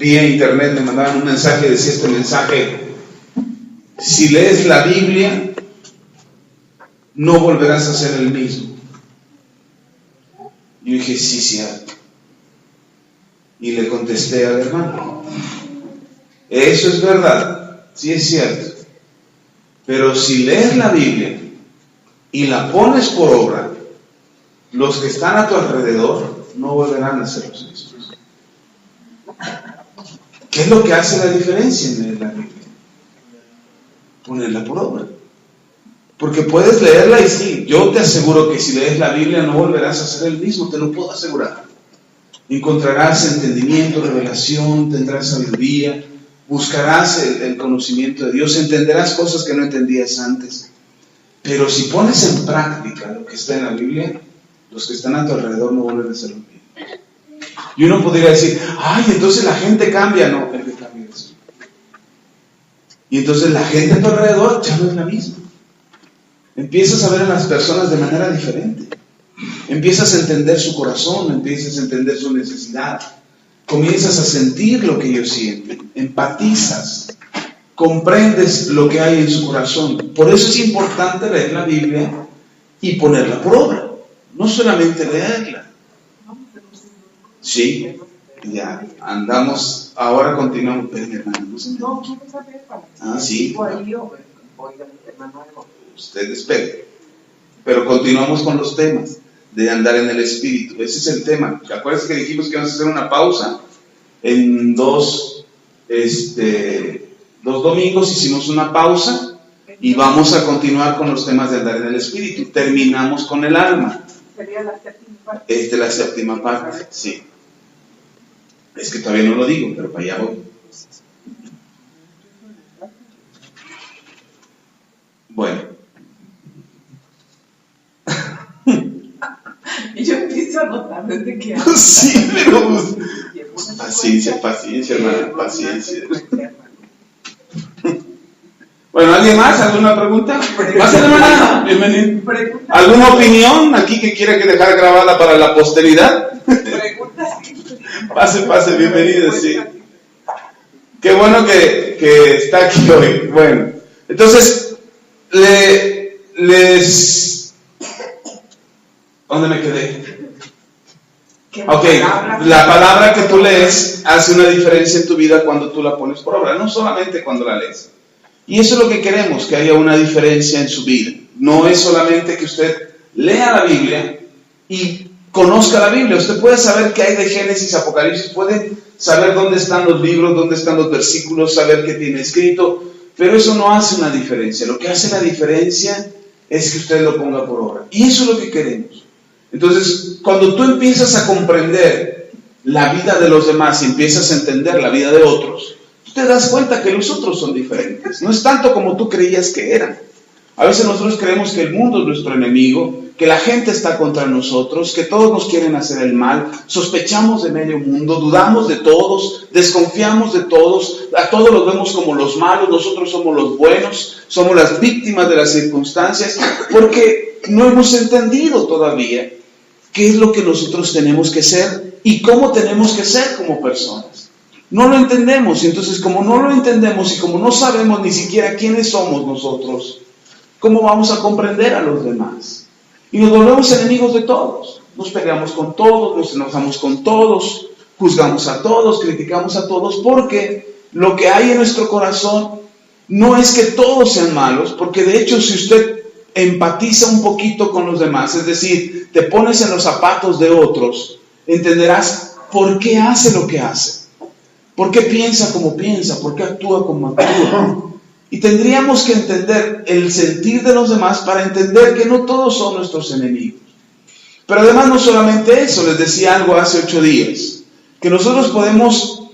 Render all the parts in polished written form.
vía internet me mandaban un mensaje, decía este mensaje: si lees la Biblia, no volverás a ser el mismo. Yo dije, sí, cierto. Y le contesté al hermano: eso es verdad, sí es cierto. Pero si lees la Biblia y la pones por obra, los que están a tu alrededor no volverán a ser los mismos. ¿Qué es lo que hace la diferencia en leer la Biblia? Ponerla por obra. Porque puedes leerla y sí, yo te aseguro que si lees la Biblia no volverás a ser el mismo, te lo puedo asegurar. Encontrarás entendimiento, revelación, tendrás sabiduría, buscarás el conocimiento de Dios, entenderás cosas que no entendías antes. Pero si pones en práctica lo que está en la Biblia, los que están a tu alrededor no vuelven a ser los mismos. Y uno podría decir, ay, entonces la gente cambia. No, el que cambia es Dios. Y entonces la gente a tu alrededor ya no es la misma. Empiezas a ver a las personas de manera diferente. Empiezas a entender su corazón, empiezas a entender su necesidad. Comienzas a sentir lo que ellos sienten. Empatizas. Comprendes lo que hay en su corazón. Por eso es importante leer la Biblia y ponerla por obra. No solamente leerla. Sí, ya andamos. Ahora continuamos. No, quiero saber para qué. Ah, sí. Voy hermano. Usted espere. Pero continuamos con los temas de andar en el Espíritu. Ese es el tema. Acuérdense que dijimos que vamos a hacer una pausa. En dos domingos hicimos una pausa y vamos a continuar con los temas de andar en el Espíritu. Terminamos con el alma. Sería la séptima parte. La séptima parte, sí. Es que todavía no lo digo, pero para allá voy. Bueno. Y yo empiezo a notar desde que... Sí, pero... Paciencia, hermana, paciencia. Bueno, ¿alguien más? ¿Alguna pregunta? ¿Más, hermana? Bienvenido. ¿Alguna opinión aquí que quiera que dejar grabada para la posteridad? Pase, bienvenido, sí. Qué bueno que está aquí hoy. Bueno, entonces, ¿dónde me quedé? Ok, la palabra que tú lees hace una diferencia en tu vida cuando tú la pones por obra, no solamente cuando la lees. Y eso es lo que queremos, que haya una diferencia en su vida. No es solamente que usted lea la Biblia y conozca la Biblia. Usted puede saber qué hay de Génesis, Apocalipsis, puede saber dónde están los libros, dónde están los versículos, saber qué tiene escrito, pero eso no hace una diferencia. Lo que hace la diferencia es que usted lo ponga por obra. Y eso es lo que queremos. Entonces, cuando tú empiezas a comprender la vida de los demás y empiezas a entender la vida de otros, tú te das cuenta que los otros son diferentes. No es tanto como tú creías que eran. A veces nosotros creemos que el mundo es nuestro enemigo, que la gente está contra nosotros, que todos nos quieren hacer el mal, sospechamos de medio mundo, dudamos de todos, desconfiamos de todos, a todos los vemos como los malos, nosotros somos los buenos, somos las víctimas de las circunstancias, porque no hemos entendido todavía qué es lo que nosotros tenemos que ser y cómo tenemos que ser como personas. No lo entendemos, y entonces como no lo entendemos y como no sabemos ni siquiera quiénes somos nosotros, ¿cómo vamos a comprender a los demás? Y nos volvemos enemigos de todos. Nos peleamos con todos, nos enojamos con todos, juzgamos a todos, criticamos a todos, porque lo que hay en nuestro corazón no es que todos sean malos, porque de hecho si usted empatiza un poquito con los demás, es decir, te pones en los zapatos de otros, entenderás por qué hace lo que hace, por qué piensa como piensa, por qué actúa como actúa. Y tendríamos que entender el sentir de los demás para entender que no todos son nuestros enemigos. Pero además no solamente eso, les decía algo hace 8 días, que nosotros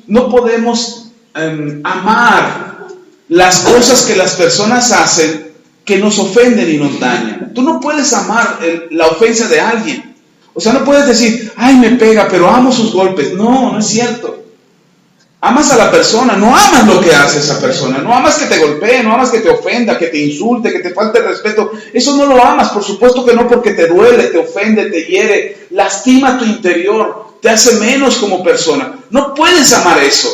no podemos amar las cosas que las personas hacen que nos ofenden y nos dañan. Tú no puedes amar la ofensa de alguien. O sea, no puedes decir, ay, me pega, pero amo sus golpes. No, no es cierto. Amas a la persona, no amas lo que hace esa persona, no amas que te golpee, no amas que te ofenda, que te insulte, que te falte el respeto. Eso no lo amas, por supuesto que no, porque te duele, te ofende, te hiere, lastima tu interior, te hace menos como persona. No puedes amar eso.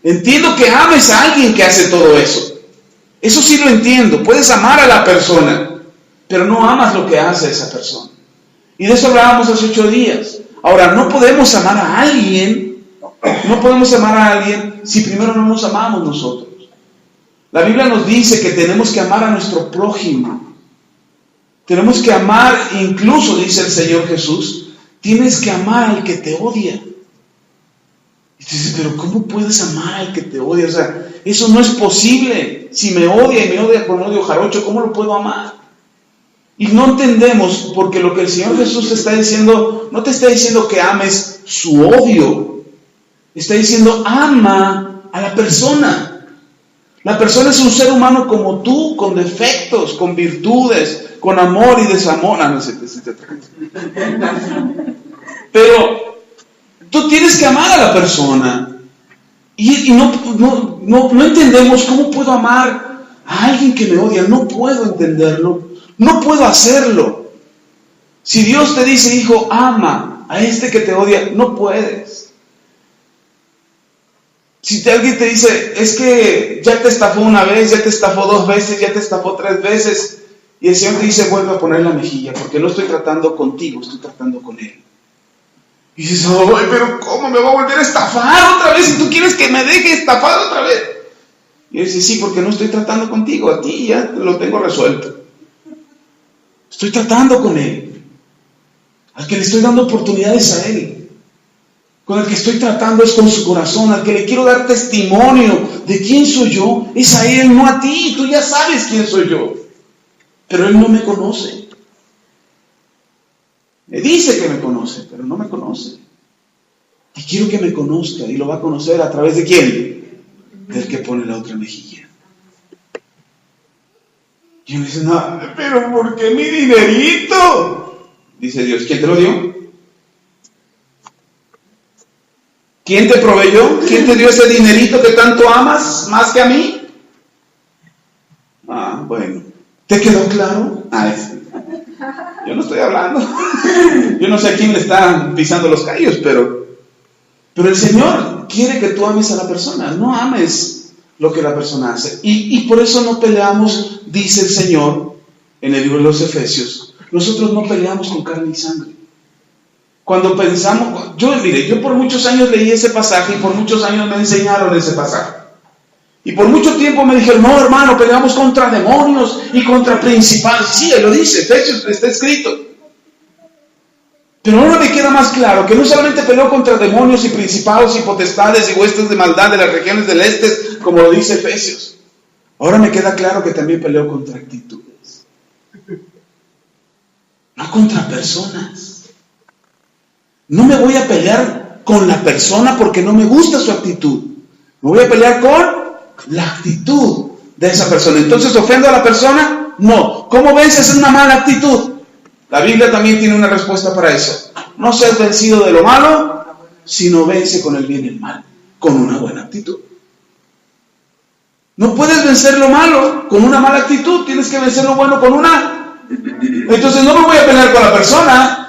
Entiendo que ames a alguien que hace todo eso. Eso sí lo entiendo. Puedes amar a la persona, pero no amas lo que hace esa persona. Y de eso hablábamos hace 8 días. Ahora, no podemos amar a alguien, si primero no nos amamos nosotros. La Biblia nos dice que tenemos que amar a nuestro prójimo. Tenemos que amar, incluso dice el Señor Jesús, tienes que amar al que te odia. Y dices, pero ¿cómo puedes amar al que te odia? O sea, eso no es posible. Si me odia y me odia con odio jarocho, ¿cómo lo puedo amar? Y no entendemos, porque lo que el Señor Jesús te está diciendo, no te está diciendo que ames su odio. Está diciendo, ama a la persona. La persona es un ser humano como tú, con defectos, con virtudes, con amor y desamor. Pero tú tienes que amar a la persona. Y no entendemos cómo puedo amar a alguien que me odia. No puedo entenderlo. No puedo hacerlo. Si Dios te dice, hijo, ama a este que te odia, no puedes. Si alguien te dice, es que ya te estafó una vez, ya te estafó 2 veces, ya te estafó 3 veces, y el Señor te dice, vuelve a poner la mejilla, porque no estoy tratando contigo, estoy tratando con Él. Y dices, ay, pero ¿cómo me va a volver a estafar otra vez si tú quieres que me deje estafar otra vez? Y él dice, sí, porque no estoy tratando contigo, a ti ya lo tengo resuelto. Estoy tratando con Él, al que le estoy dando oportunidades a Él. Con el que estoy tratando es con su corazón, al que le quiero dar testimonio de quién soy yo, es a Él, no a ti. Tú ya sabes quién soy yo, pero Él no me conoce. Me dice que me conoce, pero no me conoce. Y quiero que me conozca, y lo va a conocer a través de ¿quién? Del que pone la otra mejilla. Y uno dice, no, pero ¿por qué mi dinerito? Dice Dios, ¿quién te lo dio? ¿Quién te proveyó? ¿Quién te dio ese dinerito que tanto amas más que a mí? Ah, bueno. ¿Te quedó claro? Yo no estoy hablando. Yo no sé a quién le están pisando los callos, pero el Señor quiere que tú ames a la persona. No ames lo que la persona hace. Y por eso no peleamos, dice el Señor en el libro de los Efesios. Nosotros no peleamos con carne y sangre. Cuando pensamos, yo por muchos años leí ese pasaje y por muchos años me enseñaron ese pasaje. Y por mucho tiempo me dijeron, no hermano, peleamos contra demonios y contra principados. Sí, lo dice, Efesios está escrito. Pero ahora me queda más claro que no solamente peleó contra demonios y principados y potestades y huestes de maldad de las regiones del este, como lo dice Efesios. Ahora me queda claro que también peleó contra actitudes. No contra personas. No me voy a pelear con la persona porque no me gusta su actitud. Me voy a pelear con la actitud de esa persona. Entonces, ¿ofendo a la persona? No. ¿Cómo vences una mala actitud? La Biblia también tiene una respuesta para eso. No seas vencido de lo malo, sino vence con el bien el mal, con una buena actitud. No puedes vencer lo malo con una mala actitud, tienes que vencer lo bueno con una. Entonces no me voy a pelear con la persona.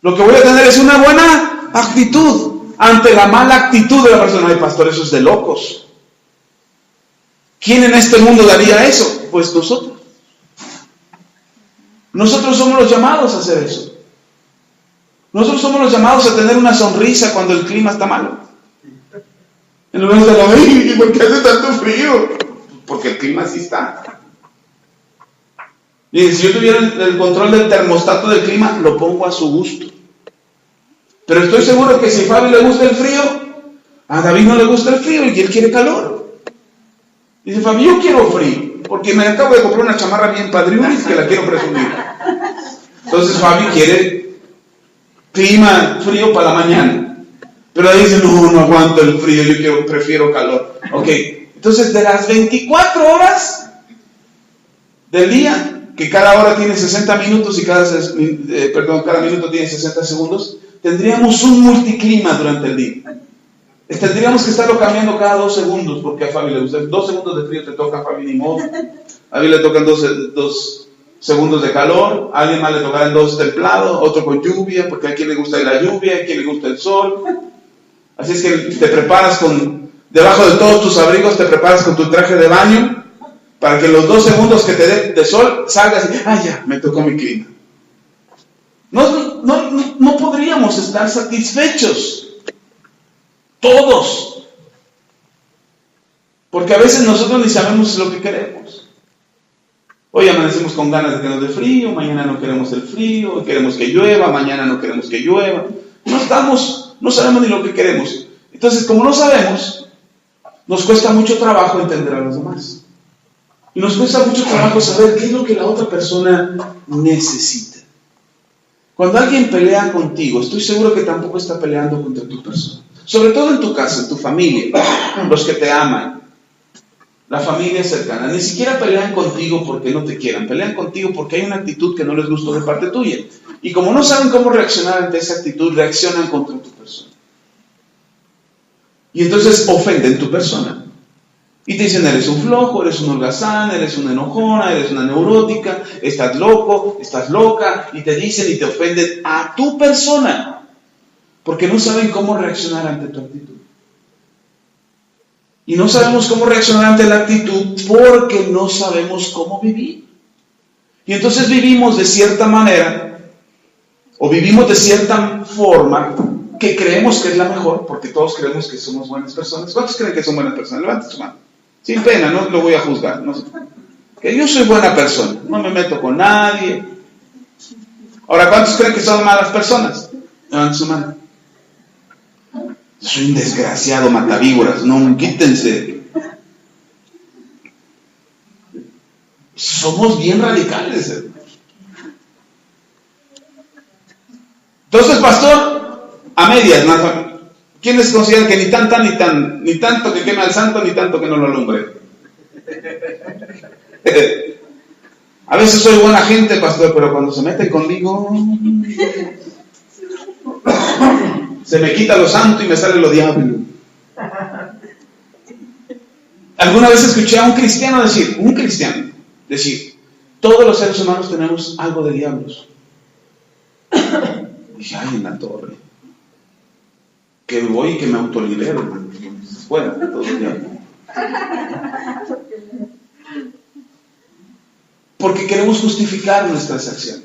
Lo que voy a tener es una buena actitud ante la mala actitud de la persona. Ay, pastor, eso es de locos. ¿Quién en este mundo daría eso? Pues nosotros. Nosotros somos los llamados a hacer eso. Nosotros somos los llamados a tener una sonrisa cuando el clima está malo. En lugar de ay, ¿por qué hace tanto frío? Porque el clima así está. Y si yo tuviera el control del termostato del clima, lo pongo a su gusto. Pero estoy seguro que si a Fabi le gusta el frío, a David no le gusta el frío y él quiere calor. Dice Fabi, yo quiero frío, porque me acabo de comprar una chamarra bien padriulis que la quiero presumir. Entonces Fabi quiere clima frío para la mañana. Pero ahí dice, no aguanto el frío, yo prefiero calor. Ok, entonces de las 24 horas del día, que cada hora tiene 60 minutos y cada minuto tiene 60 segundos, tendríamos un multiclima durante el día. Tendríamos que estarlo cambiando cada 2 segundos, porque a Fabi le gusta. 2 segundos de frío te toca a Fabi, ni modo. A mí le tocan 2 segundos de calor, a alguien más le tocarán 2 templados, otro con lluvia, porque a quien le gusta la lluvia, a quien le gusta el sol. Así es que te preparas con Debajo de todos tus abrigos te preparas con tu traje de baño para que los 2 segundos que te dé de sol salgas y, ya, me tocó mi clima. No podríamos estar satisfechos. Todos. Porque a veces nosotros ni sabemos lo que queremos. Hoy amanecemos con ganas de que nos dé frío, mañana no queremos el frío, hoy queremos que llueva, mañana no queremos que llueva. No sabemos ni lo que queremos. Entonces, como no sabemos, nos cuesta mucho trabajo entender a los demás. Y nos cuesta mucho trabajo saber qué es lo que la otra persona necesita. Cuando alguien pelea contigo, estoy seguro que tampoco está peleando contra tu persona. Sobre todo en tu casa, en tu familia, los que te aman. La familia cercana, ni siquiera pelean contigo porque no te quieran, pelean contigo porque hay una actitud que no les gustó de parte tuya. Y como no saben cómo reaccionar ante esa actitud, reaccionan contra tu persona. Y entonces ofenden tu persona. Y te dicen, eres un flojo, eres un holgazán, eres una enojona, eres una neurótica, estás loco, estás loca, y te dicen y te ofenden a tu persona, porque no saben cómo reaccionar ante tu actitud. Y no sabemos cómo reaccionar ante la actitud porque no sabemos cómo vivir. Y entonces vivimos de cierta manera, o vivimos de cierta forma, que creemos que es la mejor, porque todos creemos que somos buenas personas. ¿Cuántos creen que son buenas personas? Levanten su mano. Sin pena, no lo voy a juzgar. No sé. Que yo soy buena persona, no me meto con nadie. Ahora, ¿cuántos creen que son malas personas? Levanten su mano. Soy un desgraciado matavíboras, no, quítense. Somos bien radicales. Entonces, pastor, a medias, ¿no? ¿Quiénes consideran que ni tanto que queme al santo, ni tanto que no lo alumbre? A veces soy buena gente, pastor, pero cuando se mete conmigo, se me quita lo santo y me sale lo diablo. Alguna vez escuché a un cristiano decir, todos los seres humanos tenemos algo de diablos. Dije, ay, en la torre. Que voy y que me autolibero, fuera de todo el diablo. Porque queremos justificar nuestras acciones.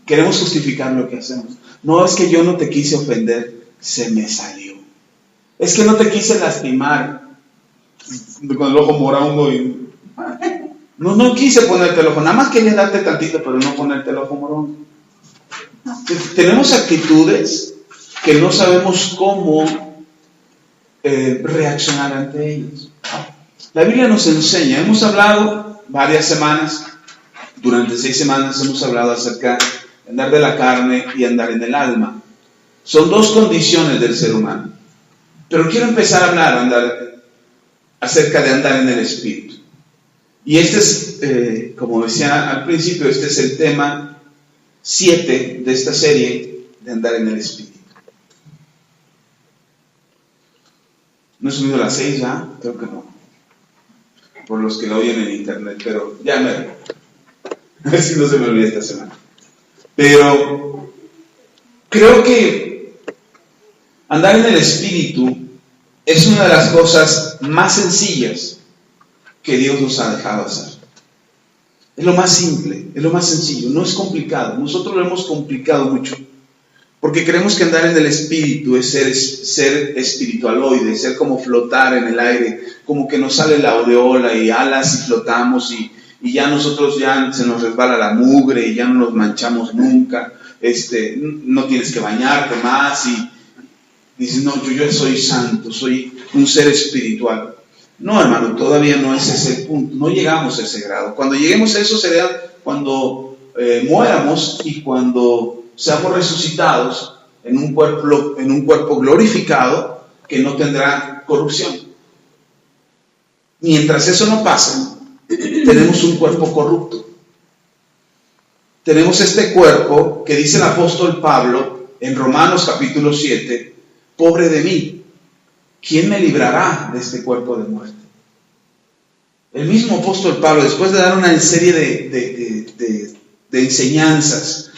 Queremos justificar lo que hacemos. No es que yo no te quise ofender, se me salió. Es que no te quise lastimar con el ojo morado y... No quise ponerte el ojo, nada más quería darte tantito, pero no ponerte el ojo morado. Tenemos actitudes que no sabemos cómo reaccionar ante ellas. La Biblia nos enseña, hemos hablado varias semanas, durante 6 semanas hemos hablado acerca de andar de la carne y andar en el alma. Son 2 condiciones del ser humano. Pero quiero empezar a hablar acerca de andar en el Espíritu. Y este es, como decía al principio, este es el tema 7 de esta serie de andar en el Espíritu. No he subido las 6 ya, creo que no. Por los que lo oyen en internet, pero ya me... A ver si no se me olvida esta semana. Pero creo que andar en el Espíritu es una de las cosas más sencillas que Dios nos ha dejado hacer. Es lo más simple, es lo más sencillo, no es complicado. Nosotros lo hemos complicado mucho, porque creemos que andar en el Espíritu es ser espiritualoide, ser como flotar en el aire, como que nos sale la aureola y alas y flotamos y ya nosotros ya se nos resbala la mugre y ya no nos manchamos nunca, no tienes que bañarte más y dices, no, yo soy santo, soy un ser espiritual. No, hermano, todavía no es ese el punto, no llegamos a ese grado. Cuando lleguemos a eso será cuando muéramos y cuando seamos resucitados en un cuerpo glorificado que no tendrá corrupción. Mientras eso no pase, tenemos un cuerpo corrupto. Tenemos este cuerpo que dice el apóstol Pablo en Romanos capítulo 7, pobre de mí, ¿quién me librará de este cuerpo de muerte? El mismo apóstol Pablo, después de dar una serie de enseñanzas,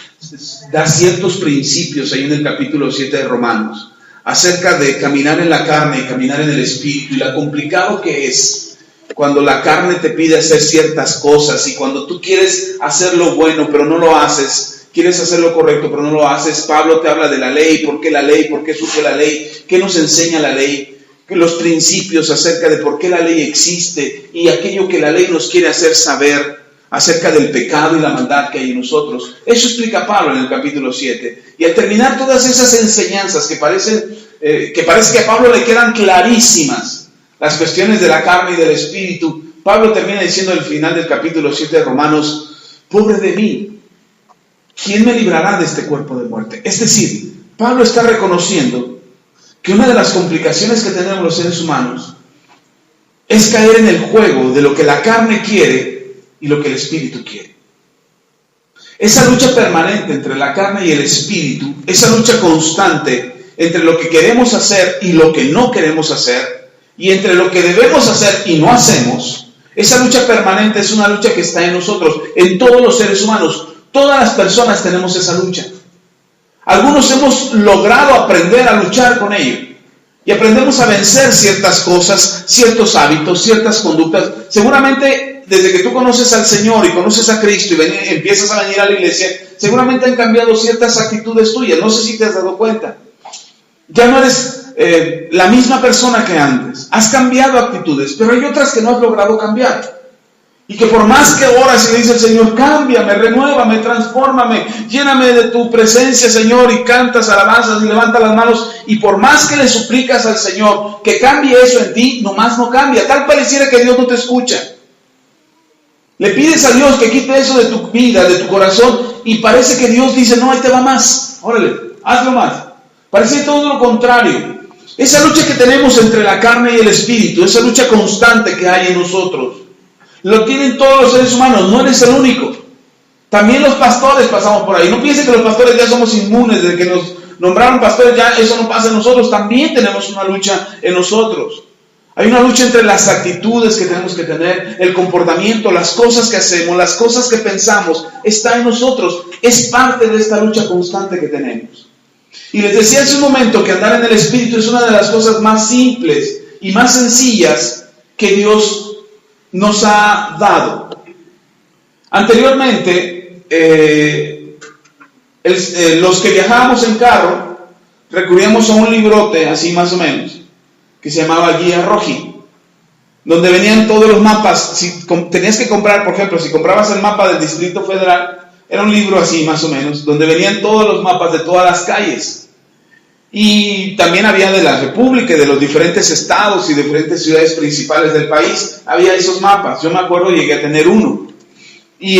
da ciertos principios ahí en el capítulo 7 de Romanos, acerca de caminar en la carne y caminar en el espíritu, y lo complicado que es cuando la carne te pide hacer ciertas cosas, y cuando tú quieres hacer lo bueno pero no lo haces, quieres hacer lo correcto pero no lo haces. Pablo te habla de la ley, por qué surge la ley, qué nos enseña la ley, los principios acerca de por qué la ley existe y aquello que la ley nos quiere hacer saber acerca del pecado y la maldad que hay en nosotros. Eso explica Pablo en el capítulo 7. Y al terminar todas esas enseñanzas que parece que a Pablo le quedan clarísimas, las cuestiones de la carne y del espíritu, Pablo termina diciendo al final del capítulo 7 de Romanos: pobre de mí, ¿quién me librará de este cuerpo de muerte? Es decir, Pablo está reconociendo que una de las complicaciones que tenemos los seres humanos es caer en el juego de lo que la carne quiere y lo que el espíritu quiere. Esa lucha permanente entre la carne y el espíritu, esa lucha constante entre lo que queremos hacer y lo que no queremos hacer, y entre lo que debemos hacer y no hacemos, esa lucha permanente es una lucha que está en nosotros, en todos los seres humanos. Todas las personas tenemos esa lucha. Algunos hemos logrado aprender a luchar con ello, y aprendemos a vencer ciertas cosas, ciertos hábitos, ciertas conductas. Seguramente desde que tú conoces al Señor y conoces a Cristo y empiezas a venir a la iglesia, seguramente han cambiado ciertas actitudes tuyas. No sé si te has dado cuenta. Ya no eres la misma persona que antes. Has cambiado actitudes, pero hay otras que no has logrado cambiar. Y que por más que oras y le dices al Señor: cámbiame, renuévame, transfórmame, lléname de tu presencia, Señor, y cantas alabanzas y levantas las manos, y por más que le suplicas al Señor que cambie eso en ti, nomás no cambia. Tal pareciera que Dios no te escucha. Le pides a Dios que quite eso de tu vida, de tu corazón, y parece que Dios dice: no, ahí te va más, órale, hazlo más. Parece todo lo contrario. Esa lucha que tenemos entre la carne y el espíritu, esa lucha constante que hay en nosotros, lo tienen todos los seres humanos, no eres el único. También los pastores pasamos por ahí. No piensen que los pastores ya somos inmunes, desde que nos nombraron pastores ya eso no pasa en nosotros. También tenemos una lucha en nosotros. Hay una lucha entre las actitudes que tenemos que tener, el comportamiento, las cosas que hacemos, las cosas que pensamos, está en nosotros. Es parte de esta lucha constante que tenemos. Y les decía hace un momento que andar en el Espíritu es una de las cosas más simples y más sencillas que Dios nos ha dado. Anteriormente, los que viajábamos en carro recurríamos a un librote, así más o menos, que se llamaba Guía Roji, donde venían todos los mapas. Si tenías que comprar, por ejemplo, si comprabas el mapa del Distrito Federal, era un libro así más o menos, donde venían todos los mapas de todas las calles. Y también había de la República, de los diferentes estados y diferentes ciudades principales del país, había esos mapas. Yo me acuerdo, llegué a tener uno. Y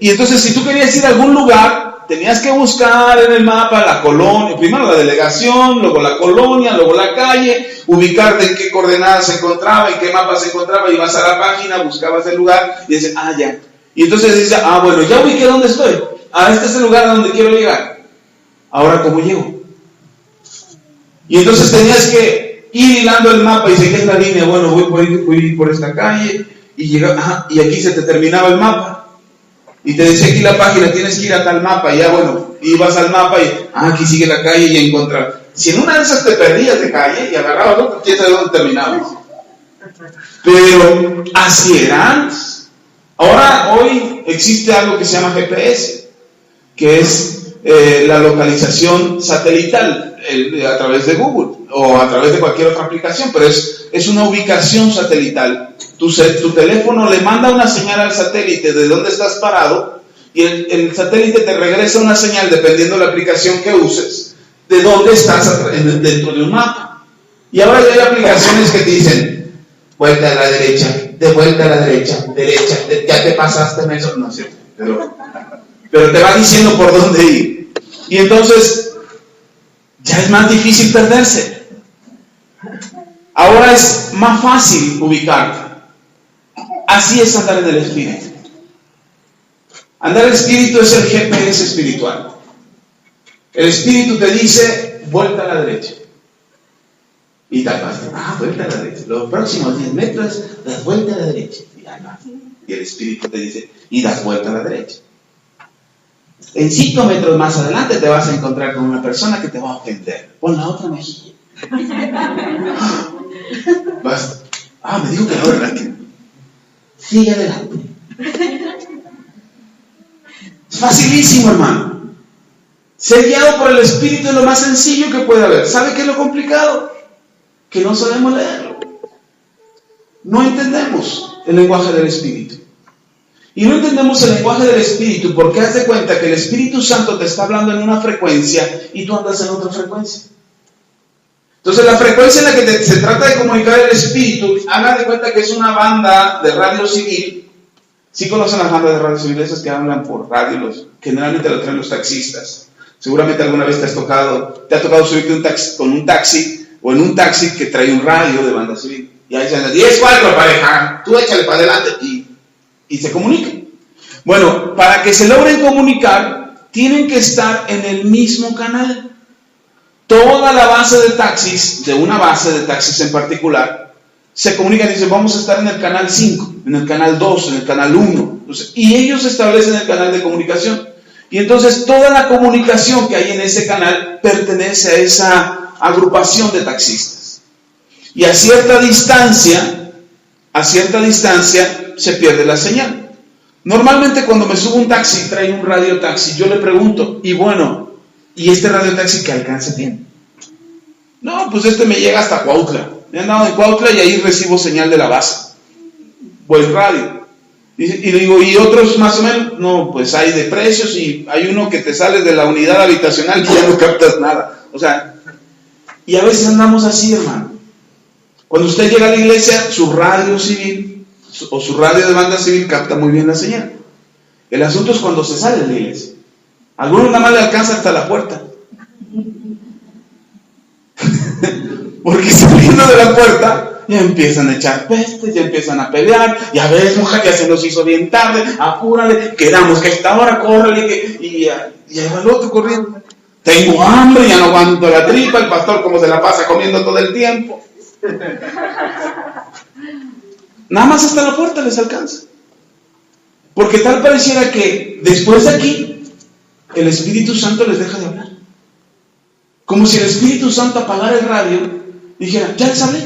entonces, si tú querías ir a algún lugar, tenías que buscar en el mapa la colonia, primero la delegación, luego la colonia, luego la calle, ubicarte en qué coordenadas se encontraba, en qué mapa se encontraba, ibas a la página, buscabas el lugar y dices: ya. Y entonces dices: bueno, ya ubiqué dónde estoy. Este es el lugar a donde quiero llegar. Ahora, ¿cómo llego? Y entonces tenías que ir hilando el mapa y seguir la línea. Bueno, voy por esta calle y llega, y aquí se te terminaba el mapa. Y te decía aquí la página, tienes que ir a tal mapa. Y ya, bueno, ibas al mapa y aquí sigue la calle y encontrar. Si en una de esas te perdías de calle y agarrabas otro, quién sabe dónde terminabas. Pero así era antes. Ahora, hoy existe algo que se llama GPS, que es la localización satelital a través de Google o a través de cualquier otra aplicación, pero es una ubicación satelital. Tu teléfono le manda una señal al satélite de dónde estás parado, y el satélite te regresa una señal, dependiendo de la aplicación que uses, de dónde estás dentro de un mapa. Y ahora ya hay aplicaciones que te dicen: vuelta a la derecha, de vuelta a la derecha, ya te pasaste, no sé, pero te va diciendo por dónde ir. Y entonces ya es más difícil perderse. Ahora es más fácil ubicarte. Así es andar en el Espíritu. Andar en el Espíritu es el GPS espiritual. El Espíritu te dice: vuelta a la derecha. Y tal vez, vuelta a la derecha. Los próximos 10 metros, das vuelta a la derecha. Y el Espíritu te dice: y das vuelta a la derecha. En 5 metros más adelante te vas a encontrar con una persona que te va a ofender. Pon la otra mejilla. Basta. Me dijo que no, ¿verdad? Sigue adelante. Es facilísimo, hermano. Ser guiado por el Espíritu es lo más sencillo que puede haber. ¿Sabe qué es lo complicado? Que no sabemos leerlo. No entendemos el lenguaje del Espíritu. Y no entendemos el lenguaje del Espíritu porque haz de cuenta que el Espíritu Santo te está hablando en una frecuencia y tú andas en otra frecuencia. Entonces la frecuencia en la que se trata de comunicar el Espíritu, haga de cuenta que es una banda de radio civil. ¿Sí conocen las bandas de radio civil? Esas que hablan por radio, generalmente lo traen los taxistas. Seguramente alguna vez te ha tocado subirte con un taxi o en un taxi que trae un radio de banda civil. Y ahí se anda, 10-4 pareja, tú échale para adelante y se comunican. Bueno, para que se logren comunicar, tienen que estar en el mismo canal. Toda la base de taxis, de una base de taxis en particular, se comunican y dicen, vamos a estar en el canal 5, en el canal 2, en el canal 1. Entonces, y ellos establecen el canal de comunicación. Y entonces toda la comunicación que hay en ese canal pertenece a esa agrupación de taxistas. Y a cierta distancia se pierde la señal. Normalmente cuando me subo un taxi, trae un radio taxi, yo le pregunto, ¿y este radio taxi qué alcance tiene? No, pues este me llega hasta Cuautla. Me han dado en Cuautla y ahí recibo señal de la base. Buen radio. Y le digo, ¿y otros más o menos? No, pues hay de precios y hay uno que te sale de la unidad habitacional que ya no captas nada. O sea, y a veces andamos así, hermano. Cuando usted llega a la iglesia, su radio civil o su radio de banda civil capta muy bien la señal. El asunto es cuando se sale de la iglesia. Algunos nada más le alcanza hasta la puerta. Porque saliendo de la puerta ya empiezan a echar pestes, ya empiezan a pelear. Ya ves, mujer, ya se nos hizo bien tarde, apúrale, quedamos que a esta hora, córrele, y ahí va el otro corriendo. Tengo hambre, ya no aguanto la tripa, el pastor como se la pasa comiendo todo el tiempo. Nada más hasta la puerta les alcanza. Porque tal pareciera que después de aquí, el Espíritu Santo les deja de hablar. Como si el Espíritu Santo apagara el radio y dijera, ya les hablé,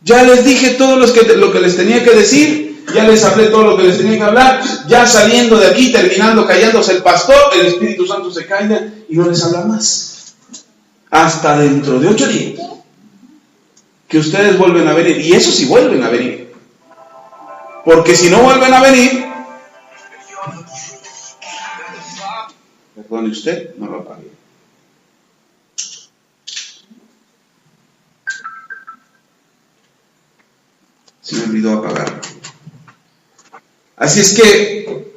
ya les dije todo lo que les tenía que decir, ya les hablé todo lo que les tenía que hablar, ya saliendo de aquí, terminando callándose el pastor, el Espíritu Santo se calla y no les habla más. Hasta dentro de 8 días, que ustedes vuelven a venir, y eso sí vuelven a venir. Porque si no vuelven a venir, perdone usted, no lo apague. Se me olvidó apagar. Así es que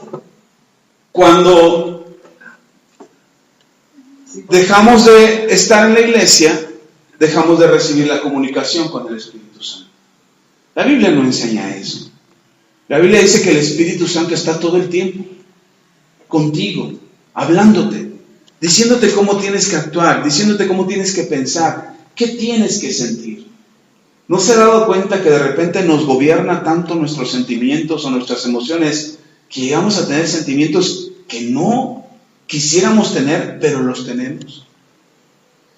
cuando dejamos de estar en la iglesia, dejamos de recibir la comunicación con el Espíritu Santo. La Biblia no enseña eso. La Biblia dice que el Espíritu Santo está todo el tiempo contigo, hablándote, diciéndote cómo tienes que actuar, diciéndote cómo tienes que pensar, qué tienes que sentir. ¿No se ha dado cuenta que de repente nos gobierna tanto nuestros sentimientos o nuestras emociones que llegamos a tener sentimientos que no quisiéramos tener, pero los tenemos?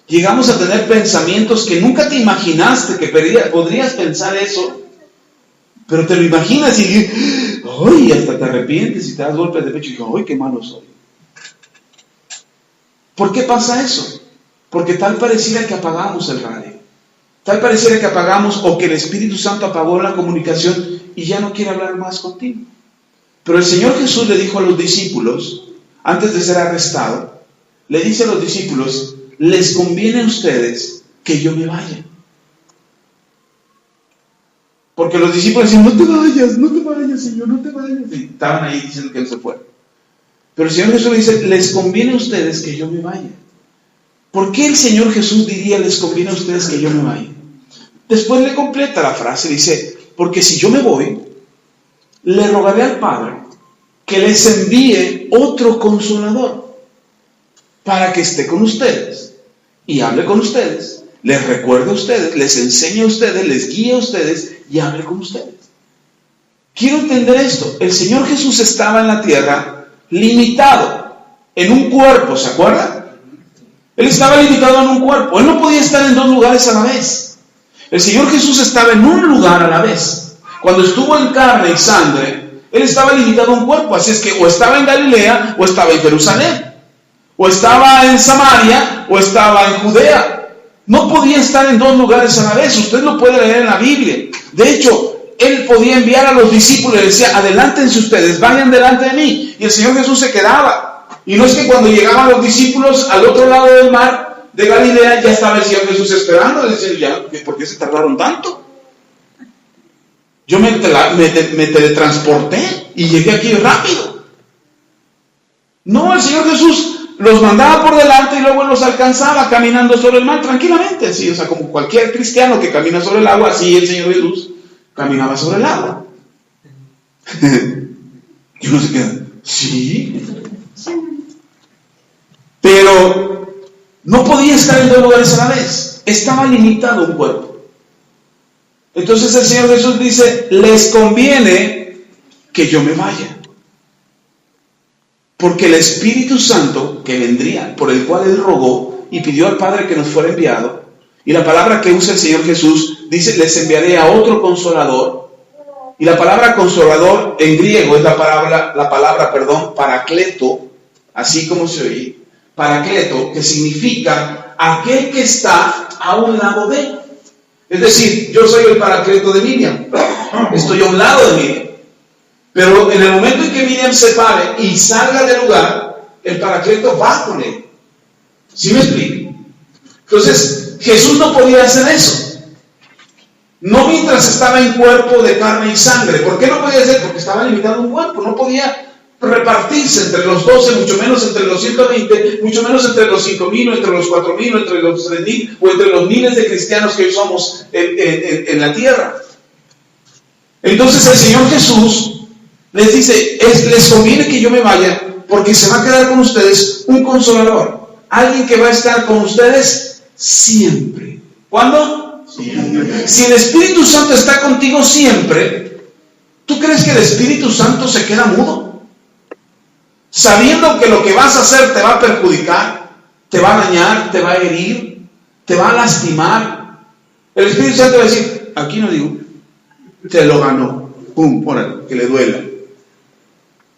Llegamos a tener pensamientos que nunca te imaginaste que podrías pensar eso, pero te lo imaginas y ¡ay! Hasta te arrepientes y te das golpes de pecho y dices, ¡ay, qué malo soy! ¿Por qué pasa eso? Porque tal pareciera que apagamos el radio. Tal pareciera que apagamos o que el Espíritu Santo apagó la comunicación y ya no quiere hablar más contigo. Pero el Señor Jesús le dijo a los discípulos, antes de ser arrestado, le dice a los discípulos, les conviene a ustedes que yo me vaya. Porque los discípulos decían, no te vayas, Señor, no te vayas. Y estaban ahí diciendo que no se fuera. Pero el Señor Jesús le dice, les conviene a ustedes que yo me vaya. ¿Por qué el Señor Jesús diría, les conviene a ustedes que yo me vaya? Después le completa la frase, dice, porque si yo me voy, le rogaré al Padre que les envíe otro consolador para que esté con ustedes y hable con ustedes, les recuerde a ustedes, les enseñe a ustedes, les guíe a ustedes y hable con ustedes. Quiero entender esto. El Señor Jesús estaba en la tierra limitado en un cuerpo, ¿se acuerdan? Él estaba limitado en un cuerpo. Él no podía estar en dos lugares a la vez. El Señor Jesús estaba en un lugar a la vez. Cuando estuvo en carne y sangre, Él estaba limitado a un cuerpo. Así es que o estaba en Galilea o estaba en Jerusalén. O estaba en Samaria o estaba en Judea. No podía estar en dos lugares a la vez. Usted lo puede leer en la Biblia. De hecho, Él podía enviar a los discípulos y les decía, adelántense ustedes, vayan delante de mí. Y el Señor Jesús se quedaba. Y no es que cuando llegaban los discípulos al otro lado del mar de Galilea, ya estaba el Señor Jesús esperando. Decían, ya, ¿por qué se tardaron tanto? Yo me teletransporté y llegué aquí rápido. No, el Señor Jesús los mandaba por delante y luego los alcanzaba caminando sobre el mar tranquilamente. Así, o sea, como cualquier cristiano que camina sobre el agua, así el Señor Jesús caminaba sobre el agua. Y uno se queda, ¿sí? Pero no podía estar en dos lugares a la vez. Estaba limitado un cuerpo. Entonces el Señor Jesús dice, les conviene que yo me vaya. Porque el Espíritu Santo que vendría, por el cual Él rogó y pidió al Padre que nos fuera enviado, y la palabra que usa el Señor Jesús dice, les enviaré a otro consolador. Y la palabra consolador en griego es la palabra, paracleto, así como se oye. Paracleto, que significa aquel que está a un lado de. Es decir, yo soy el paracleto de Miriam, estoy a un lado de Miriam. Pero en el momento en que Miriam se pare y salga del lugar, el paracleto va con él. ¿Sí me explico? Entonces, Jesús no podía hacer eso. No mientras estaba en cuerpo de carne y sangre. ¿Por qué no podía hacer? Porque estaba limitado a un cuerpo. No podía repartirse entre los 12, mucho menos entre los 120, mucho menos entre los 5,000, o entre los 4,000, o entre los 3,000, o entre los miles de cristianos que hoy somos en la tierra. Entonces el Señor Jesús les dice, les conviene que yo me vaya, porque se va a quedar con ustedes un consolador, alguien que va a estar con ustedes siempre. ¿Cuándo? Siempre. Si el Espíritu Santo está contigo siempre, ¿tú crees que el Espíritu Santo se queda mudo? Sabiendo que lo que vas a hacer te va a perjudicar, te va a dañar, te va a herir, te va a lastimar. El Espíritu Santo va a decir, aquí no digo, te lo ganó, pum, órale, que le duela.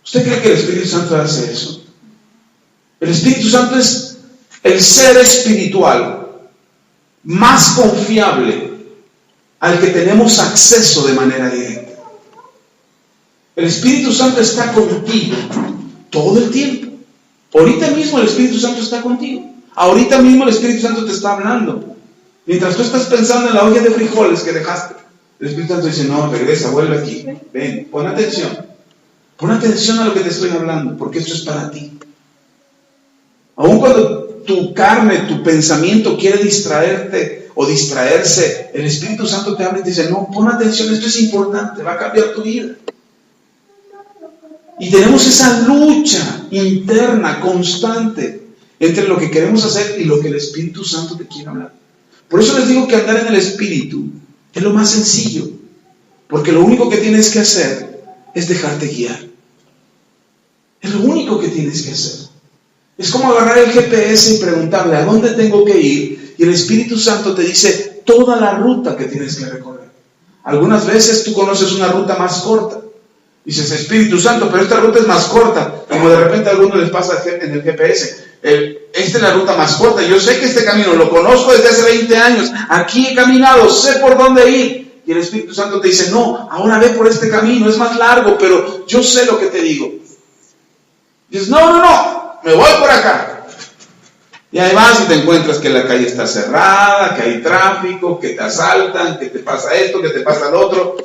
¿Usted cree que el Espíritu Santo hace eso? El Espíritu Santo es el ser espiritual más confiable al que tenemos acceso de manera directa. El Espíritu Santo está contigo todo el tiempo. Ahorita mismo el Espíritu Santo está contigo. Ahorita mismo el Espíritu Santo te está hablando. Mientras tú estás pensando en la olla de frijoles que dejaste, el Espíritu Santo dice, no, regresa, vuelve aquí. Ven, pon atención. Pon atención a lo que te estoy hablando, porque esto es para ti. Aun cuando tu carne, tu pensamiento quiere distraerte o distraerse, el Espíritu Santo te habla y te dice, no, pon atención, esto es importante, va a cambiar tu vida. Y tenemos esa lucha interna, constante, entre lo que queremos hacer y lo que el Espíritu Santo te quiere hablar. Por eso les digo que andar en el Espíritu es lo más sencillo, porque lo único que tienes que hacer es dejarte guiar. Es lo único que tienes que hacer. Es como agarrar el GPS y preguntarle a dónde tengo que ir, y el Espíritu Santo te dice toda la ruta que tienes que recorrer. Algunas veces tú conoces una ruta más corta. Dices, Espíritu Santo, pero esta ruta es más corta. Como de repente a algunos les pasa en el GPS. Esta es la ruta más corta. Yo sé que este camino lo conozco desde hace 20 años. Aquí he caminado, sé por dónde ir. Y el Espíritu Santo te dice, no, ahora ve por este camino, es más largo, pero yo sé lo que te digo. Dices, no, me voy por acá. Y ahí vas y te encuentras que la calle está cerrada, que hay tráfico, que te asaltan, que te pasa esto, que te pasa lo otro.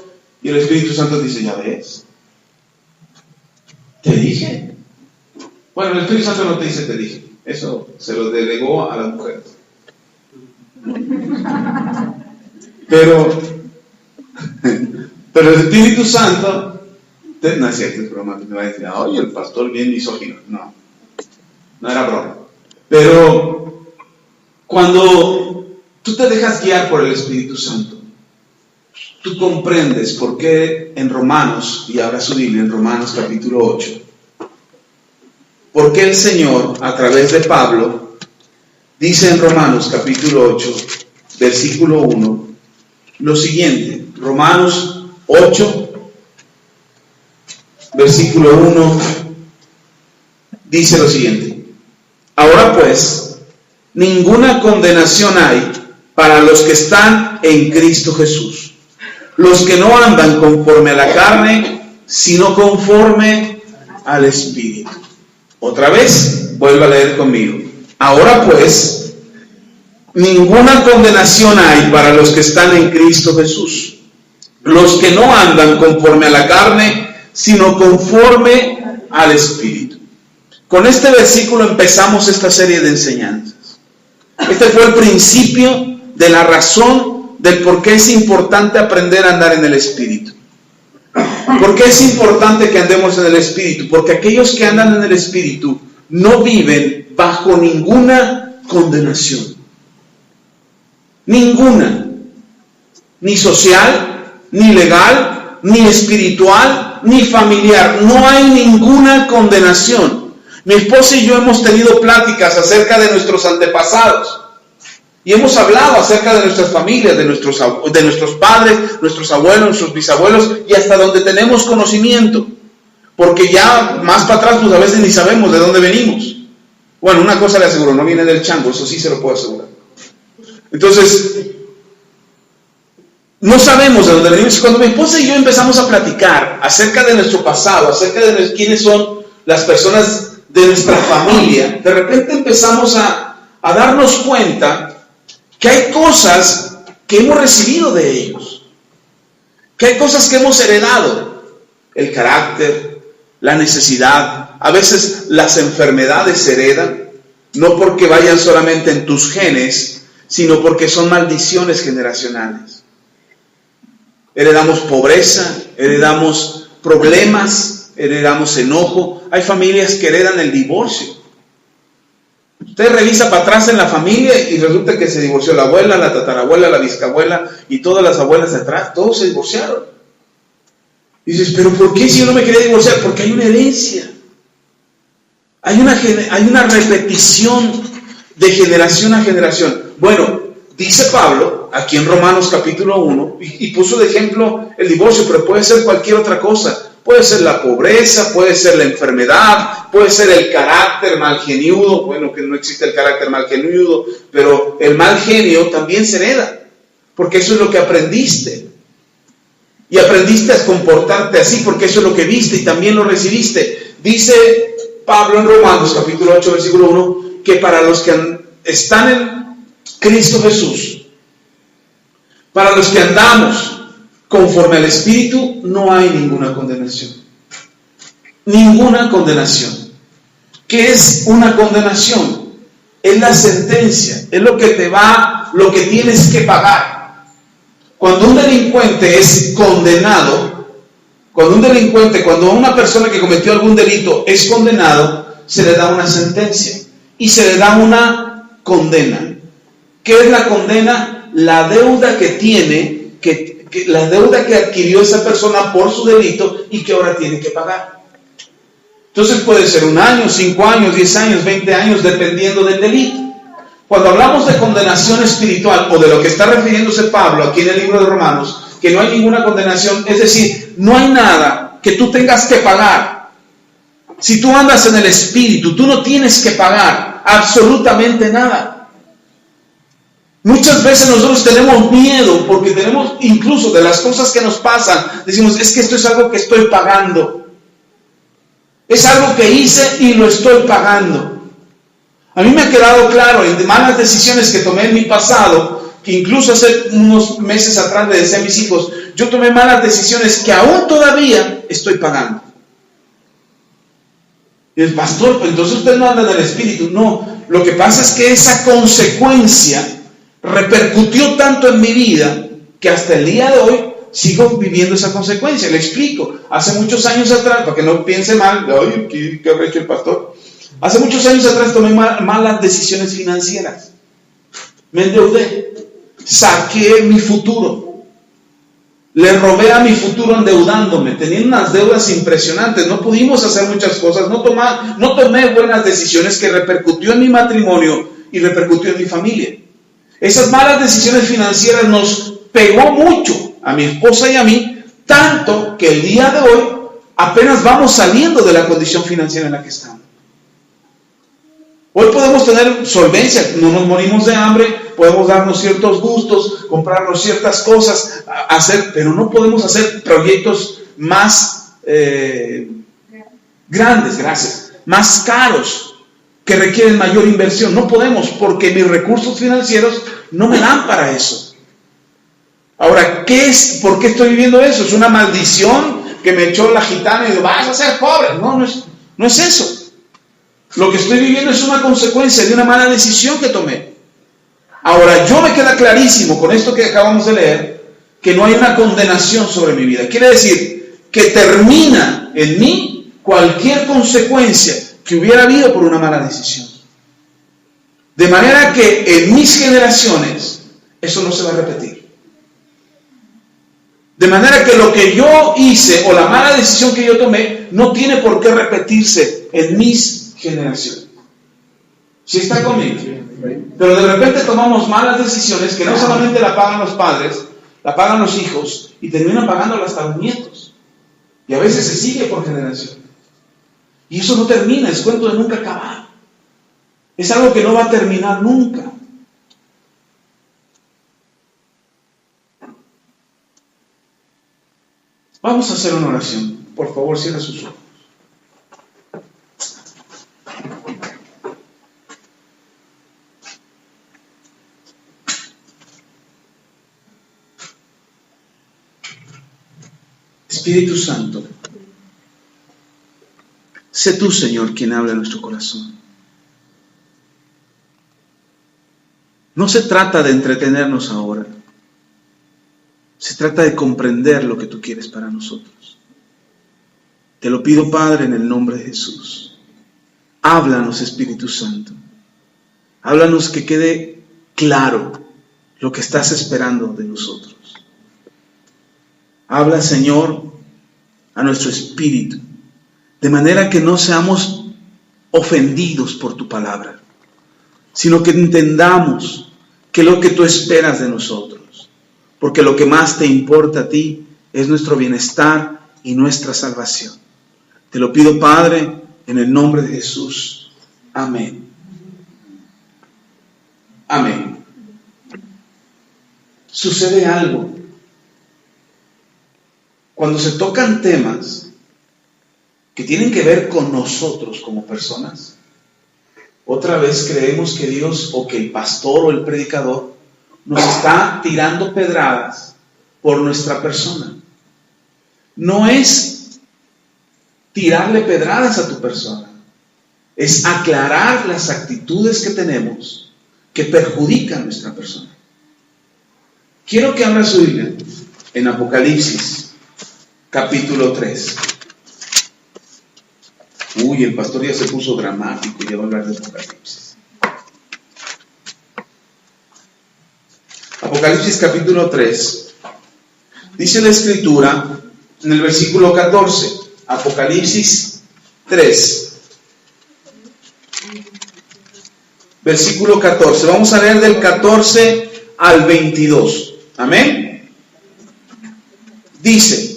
Y el Espíritu Santo dice, ya ves, te dije. Bueno, el Espíritu Santo no te dice te dije. Eso se lo delegó a las mujeres. Pero el Espíritu Santo, no es cierto, es broma, me va a decir, oye, el pastor bien misógino. No era broma. Pero cuando tú te dejas guiar por el Espíritu Santo, tú comprendes por qué en Romanos, y abra su Biblia en Romanos capítulo 8, por qué el Señor, a través de Pablo, dice en Romanos capítulo 8, versículo 1, lo siguiente. Romanos 8, versículo 1, dice lo siguiente. Ahora pues, ninguna condenación hay para los que están en Cristo Jesús, los que no andan conforme a la carne, sino conforme al Espíritu. Otra vez, vuelva a leer conmigo. Ahora pues, ninguna condenación hay para los que están en Cristo Jesús, los que no andan conforme a la carne, sino conforme al Espíritu. Con este versículo empezamos esta serie de enseñanzas. Este fue el principio de la razón del por qué es importante aprender a andar en el Espíritu. ¿Por qué es importante que andemos en el Espíritu? Porque aquellos que andan en el Espíritu no viven bajo ninguna condenación. Ninguna. Ni social, ni legal, ni espiritual, ni familiar. No hay ninguna condenación. Mi esposa y yo hemos tenido pláticas acerca de nuestros antepasados. Y hemos hablado acerca de nuestras familias, de nuestros padres, nuestros abuelos, nuestros bisabuelos, y hasta donde tenemos conocimiento. Porque ya más para atrás, pues a veces ni sabemos de dónde venimos. Bueno, una cosa le aseguro, no viene del chango, eso sí se lo puedo asegurar. Entonces, no sabemos de dónde venimos. Cuando mi esposa y yo empezamos a platicar acerca de nuestro pasado, acerca de quiénes son las personas de nuestra familia, de repente empezamos a darnos cuenta que hay cosas que hemos recibido de ellos, que hay cosas que hemos heredado, el carácter, la necesidad, a veces las enfermedades se heredan, no porque vayan solamente en tus genes, sino porque son maldiciones generacionales. Heredamos pobreza, heredamos problemas, heredamos enojo. Hay familias que heredan el divorcio. Usted revisa para atrás en la familia y resulta que se divorció la abuela, la tatarabuela, la bisabuela y todas las abuelas de atrás, todos se divorciaron. Y dices, pero ¿por qué si yo no me quería divorciar? Porque hay una herencia. Hay una repetición de generación a generación. Bueno, dice Pablo, aquí en Romanos capítulo 1, y puso de ejemplo el divorcio, pero puede ser cualquier otra cosa. Puede ser la pobreza, puede ser la enfermedad, puede ser el carácter malgeniudo. Bueno, que no existe el carácter malgeniudo, pero el mal genio también se hereda, porque eso es lo que aprendiste. Y aprendiste a comportarte así, porque eso es lo que viste y también lo recibiste. Dice Pablo en Romanos capítulo 8, versículo 1, que para los que están en Cristo Jesús, para los que andamos conforme al Espíritu, no hay ninguna condenación. Ninguna condenación. ¿Qué es una condenación? Es la sentencia, es lo que lo que tienes que pagar. Cuando un delincuente es condenado, cuando una persona que cometió algún delito es condenado, se le da una sentencia y se le da una condena. ¿Qué es la condena? La deuda que tiene, la deuda que adquirió esa persona por su delito y que ahora tiene que pagar. Entonces puede ser 1 año, 5 años, 10 años, 20 años, dependiendo del delito. Cuando hablamos de condenación espiritual, o de lo que está refiriéndose Pablo aquí en el libro de Romanos, que no hay ninguna condenación, es decir, no hay nada que tú tengas que pagar. Si tú andas en el Espíritu, tú no tienes que pagar absolutamente nada. Muchas veces nosotros tenemos miedo porque tenemos, incluso de las cosas que nos pasan, decimos, es que esto es algo que estoy pagando. Es algo que hice y lo estoy pagando. A mí me ha quedado claro en malas decisiones que tomé en mi pasado, que incluso hace unos meses atrás le decía a mis hijos, yo tomé malas decisiones que aún todavía estoy pagando. Y el pastor, pues entonces usted no anda en el Espíritu. No, lo que pasa es que esa consecuencia repercutió tanto en mi vida que hasta el día de hoy sigo viviendo esa consecuencia. Le explico. Hace muchos años atrás, para que no piense mal, ¿qué habrá hecho el pastor? Hace muchos años atrás tomé malas decisiones financieras. Me endeudé. Saqué mi futuro. Le robé a mi futuro endeudándome, tenía unas deudas impresionantes, no pudimos hacer muchas cosas, no tomé buenas decisiones que repercutió en mi matrimonio y repercutió en mi familia. Esas malas decisiones financieras nos pegó mucho a mi esposa y a mí, tanto que el día de hoy apenas vamos saliendo de la condición financiera en la que estamos. Hoy podemos tener solvencia, no nos morimos de hambre, podemos darnos ciertos gustos, comprarnos ciertas cosas, pero no podemos hacer proyectos más grandes, gracias, más caros, que requieren mayor inversión. No podemos, porque mis recursos financieros no me dan para eso. Ahora, ¿por qué estoy viviendo eso? ¿Es una maldición que me echó la gitana y digo, vas a ser pobre? No es eso. Lo que estoy viviendo es una consecuencia de una mala decisión que tomé. Ahora, yo me queda clarísimo con esto que acabamos de leer, que no hay una condenación sobre mi vida. Quiere decir que termina en mí cualquier consecuencia que hubiera habido por una mala decisión. De manera que en mis generaciones eso no se va a repetir. De manera que lo que yo hice o la mala decisión que yo tomé no tiene por qué repetirse en mis generaciones. ¿Sí está conmigo? Pero de repente tomamos malas decisiones que no solamente la pagan los padres, la pagan los hijos y terminan pagándola hasta los nietos. Y a veces se sigue por generación. Y eso no termina, es cuento de nunca acabar. Es algo que no va a terminar nunca. Vamos a hacer una oración. Por favor, cierra sus ojos. Espíritu Santo, sé tú, Señor, quien habla en nuestro corazón. No se trata de entretenernos ahora. Se trata de comprender lo que tú quieres para nosotros. Te lo pido, Padre, en el nombre de Jesús. Háblanos, Espíritu Santo. Háblanos que quede claro lo que estás esperando de nosotros. Habla, Señor, a nuestro espíritu, de manera que no seamos ofendidos por tu palabra, sino que entendamos que lo que tú esperas de nosotros, porque lo que más te importa a ti es nuestro bienestar y nuestra salvación. Te lo pido, Padre, en el nombre de Jesús. Amén. Amén. Sucede algo. Cuando se tocan temas que tienen que ver con nosotros como personas, otra vez creemos que Dios o que el pastor o el predicador nos está tirando pedradas por nuestra persona. No es tirarle pedradas a tu persona, es aclarar las actitudes que tenemos que perjudican a nuestra persona. Quiero que abra su Biblia en Apocalipsis. Capítulo 3. Uy, el pastor ya se puso dramático, ya va a hablar de Apocalipsis. Apocalipsis capítulo 3. Dice la Escritura en el versículo 14. Apocalipsis 3. Versículo 14. Vamos a leer del 14 al 22. Amén. Dice,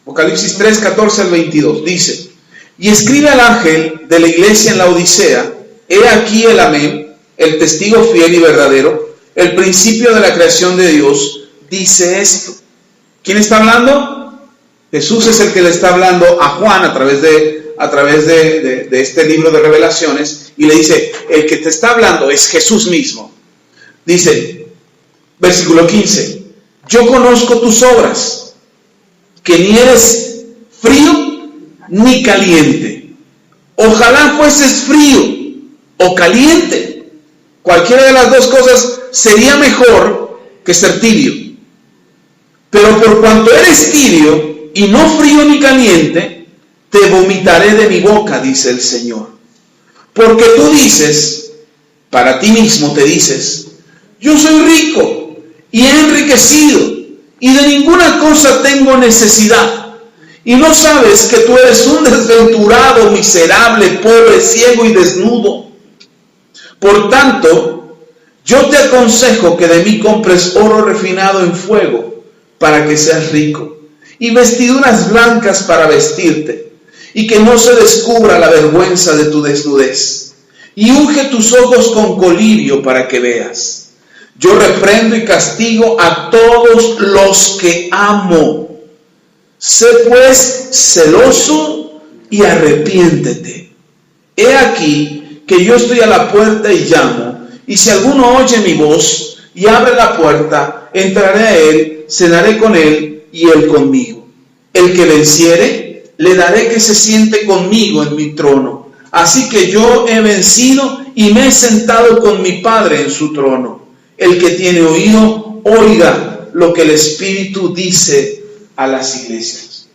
Apocalipsis 3, 14 al 22, dice: y escribe al ángel de la iglesia en la Odisea: he aquí el Amén, el testigo fiel y verdadero, el principio de la creación de Dios, dice esto. ¿Quién está hablando? Jesús es el que le está hablando a Juan a través de este libro de Revelaciones, y le dice: el que te está hablando es Jesús mismo. Dice, versículo 15: yo conozco tus obras, que ni eres frío ni caliente. Ojalá fueses frío o caliente. Cualquiera de las dos cosas sería mejor que ser tibio. Pero por cuanto eres tibio y no frío ni caliente, te vomitaré de mi boca, dice el Señor. Porque tú dices, para ti mismo te dices: yo soy rico y he enriquecido y de ninguna cosa tengo necesidad. Y no sabes que tú eres un desventurado, miserable, pobre, ciego y desnudo. Por tanto, yo te aconsejo que de mí compres oro refinado en fuego para que seas rico, y vestiduras blancas para vestirte, y que no se descubra la vergüenza de tu desnudez. Y unge tus ojos con colirio para que veas. Yo reprendo y castigo a todos los que amo. Sé pues celoso y arrepiéntete. He aquí que yo estoy a la puerta y llamo, y si alguno oye mi voz y abre la puerta, entraré a él, cenaré con él y él conmigo. El que venciere, le daré que se siente conmigo en mi trono, así que yo he vencido y me he sentado con mi Padre en su trono. El que tiene oído, oiga lo que el Espíritu dice a las iglesias.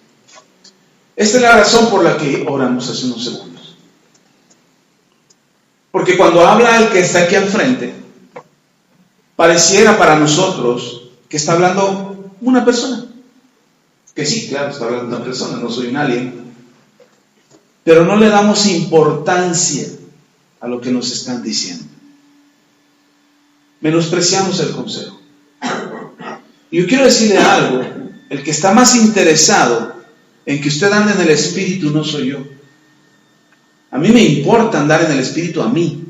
Esta es la razón por la que oramos hace unos segundos. Porque cuando habla el que está aquí al frente, pareciera para nosotros que está hablando una persona. Que sí, claro, está hablando una persona, no soy un alien. Pero no le damos importancia a lo que nos están diciendo. Menospreciamos el consejo. Y yo quiero decirle algo. El que está más interesado en que usted ande en el Espíritu no soy yo. A mí me importa andar en el Espíritu a mí.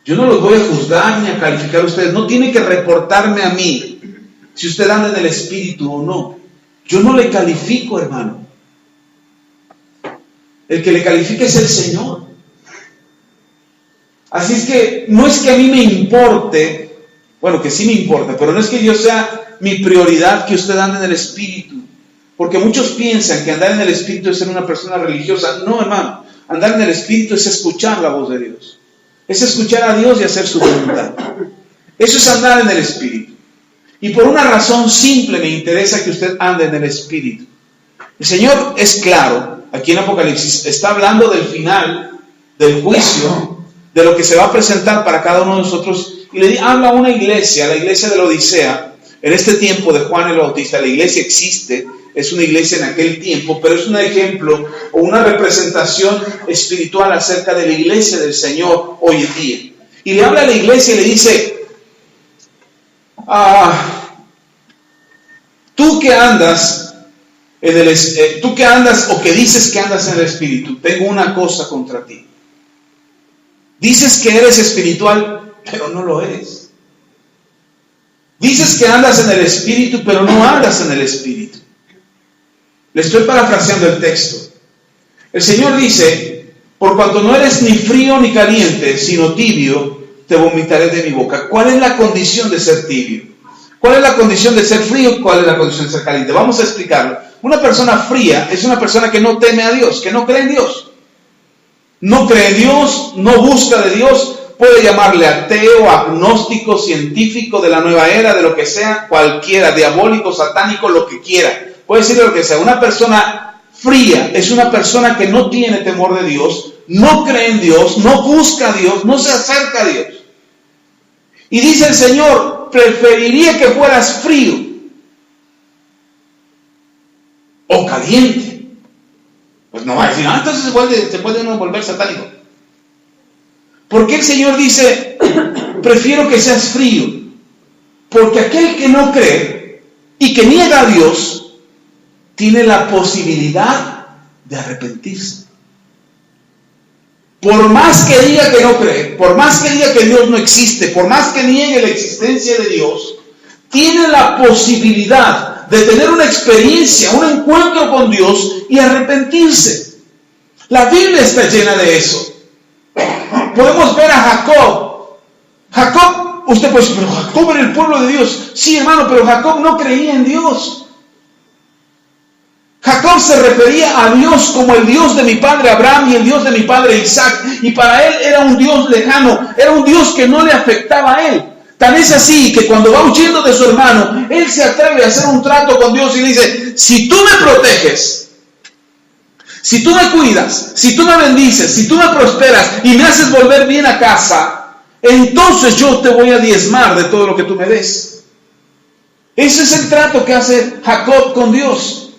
Yo no los voy a juzgar ni a calificar a ustedes. No tiene que reportarme a mí si usted anda en el Espíritu o no. Yo no le califico, hermano. El que le califica es el Señor. Así es que no es que a mí me importe, bueno, que sí me importa, pero no es que yo sea mi prioridad que usted ande en el Espíritu. Porque muchos piensan que andar en el Espíritu es ser una persona religiosa. No, hermano. Andar en el Espíritu es escuchar la voz de Dios. Es escuchar a Dios y hacer su voluntad. Eso es andar en el Espíritu. Y por una razón simple me interesa que usted ande en el Espíritu. El Señor es claro, aquí en Apocalipsis, está hablando del final, del juicio, de lo que se va a presentar para cada uno de nosotros. Y le habla a una iglesia, la iglesia de la Odisea, en este tiempo de Juan el Bautista. La iglesia existe, es una iglesia en aquel tiempo, pero es un ejemplo o una representación espiritual acerca de la iglesia del Señor hoy en día. Y le habla a la iglesia y le dice, tú que andas o que dices que andas en el Espíritu, tengo una cosa contra ti. Dices que eres espiritual, pero no lo eres. Dices que andas en el Espíritu, pero no andas en el Espíritu. Le estoy parafraseando el texto. El Señor dice, por cuanto no eres ni frío ni caliente, sino tibio, te vomitaré de mi boca. ¿Cuál es la condición de ser tibio? ¿Cuál es la condición de ser frío? ¿Cuál es la condición de ser caliente? Vamos a explicarlo. Una persona fría es una persona que no teme a Dios, que no cree en Dios. No cree en Dios, no busca de Dios. Puede llamarle ateo, agnóstico, científico, de la nueva era, de lo que sea, cualquiera, diabólico, satánico, lo que quiera. Puede decirle lo que sea. Una persona fría es una persona que no tiene temor de Dios, no cree en Dios, no busca a Dios, no se acerca a Dios. Y dice el Señor, preferiría que fueras frío o caliente. Pues no va a decir, entonces se puede uno volver satánico. Porque el Señor dice, prefiero que seas frío, porque aquel que no cree y que niega a Dios, tiene la posibilidad de arrepentirse. Por más que diga que no cree, por más que diga que Dios no existe, por más que niegue la existencia de Dios, tiene la posibilidad de tener una experiencia, un encuentro con Dios y arrepentirse. La Biblia está llena de eso. Podemos ver a Jacob. Jacob, usted puede decir, pero Jacob era el pueblo de Dios. Sí, hermano, pero Jacob no creía en Dios. Jacob se refería a Dios como el Dios de mi padre Abraham y el Dios de mi padre Isaac. Y para él era un Dios lejano, era un Dios que no le afectaba a él. Tan es así que cuando va huyendo de su hermano, él se atreve a hacer un trato con Dios y le dice, si tú me proteges, si tú me cuidas, si tú me bendices, si tú me prosperas y me haces volver bien a casa, entonces yo te voy a diezmar de todo lo que tú me des. Ese es el trato que hace Jacob con Dios.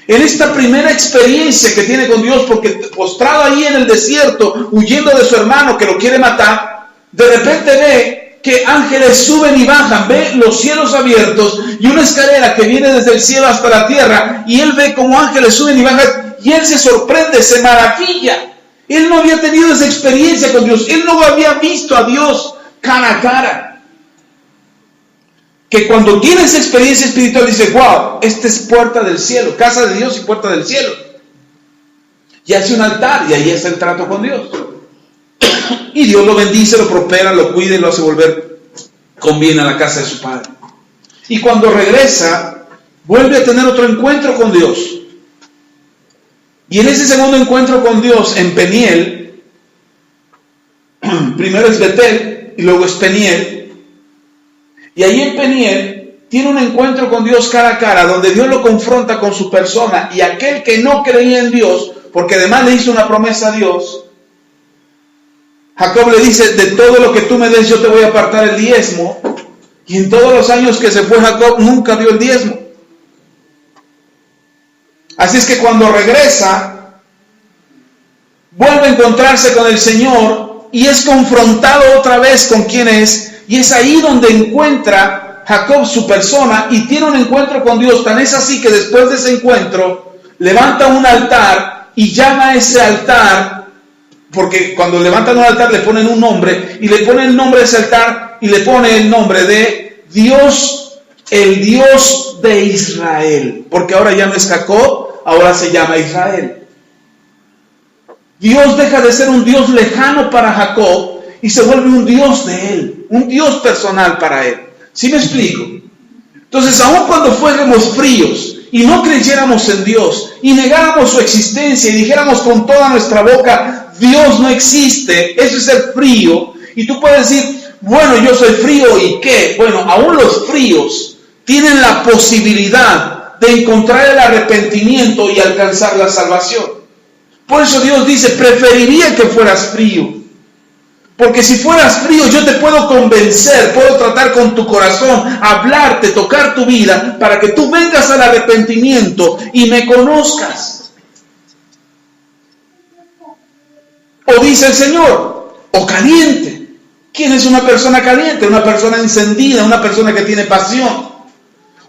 En esta primera experiencia que tiene con Dios, porque postrado ahí en el desierto, huyendo de su hermano que lo quiere matar, de repente ve que ángeles suben y bajan, ve los cielos abiertos y una escalera que viene desde el cielo hasta la tierra, y él ve como ángeles suben y bajan, y él se sorprende, se maravilla. Él no había tenido esa experiencia con Dios, él no había visto a Dios cara a cara. Que cuando tiene esa experiencia espiritual dice, wow, esta es puerta del cielo, casa de Dios y puerta del cielo. Y hace un altar y ahí está el trato con Dios. Y Dios lo bendice, lo prospera, lo cuida y lo hace volver con bien a la casa de su padre. Y cuando regresa, vuelve a tener otro encuentro con Dios. Y en ese segundo encuentro con Dios, en Peniel, primero es Betel y luego es Peniel. Y ahí en Peniel tiene un encuentro con Dios cara a cara, donde Dios lo confronta con su persona, y aquel que no creía en Dios, porque además le hizo una promesa a Dios, Jacob le dice, de todo lo que tú me des yo te voy a apartar el diezmo, y en todos los años que se fue Jacob nunca dio el diezmo. Así es que cuando regresa, vuelve a encontrarse con el Señor, y es confrontado otra vez con quién es, y es ahí donde encuentra Jacob su persona y tiene un encuentro con Dios. Tan es así que después de ese encuentro levanta un altar y llama a ese altar, porque cuando levantan un altar le ponen un nombre, y le ponen el nombre de ese altar y le pone el nombre de Dios, el Dios de Israel, porque ahora ya no es Jacob, ahora se llama Israel. Dios deja de ser un Dios lejano para Jacob y se vuelve un Dios de él, un Dios personal para él. ¿Sí me explico? Entonces, aun cuando fuéramos fríos y no creyéramos en Dios y negáramos su existencia y dijéramos con toda nuestra boca, Dios no existe, eso es ser frío, y tú puedes decir, bueno, yo soy frío, ¿y qué? Bueno, aún los fríos tienen la posibilidad de encontrar el arrepentimiento y alcanzar la salvación. Por eso Dios dice, preferiría que fueras frío. Porque si fueras frío, yo te puedo convencer, puedo tratar con tu corazón, hablarte, tocar tu vida, para que tú vengas al arrepentimiento y me conozcas. O dice el Señor, o caliente. ¿Quién es una persona caliente? Una persona encendida, una persona que tiene pasión.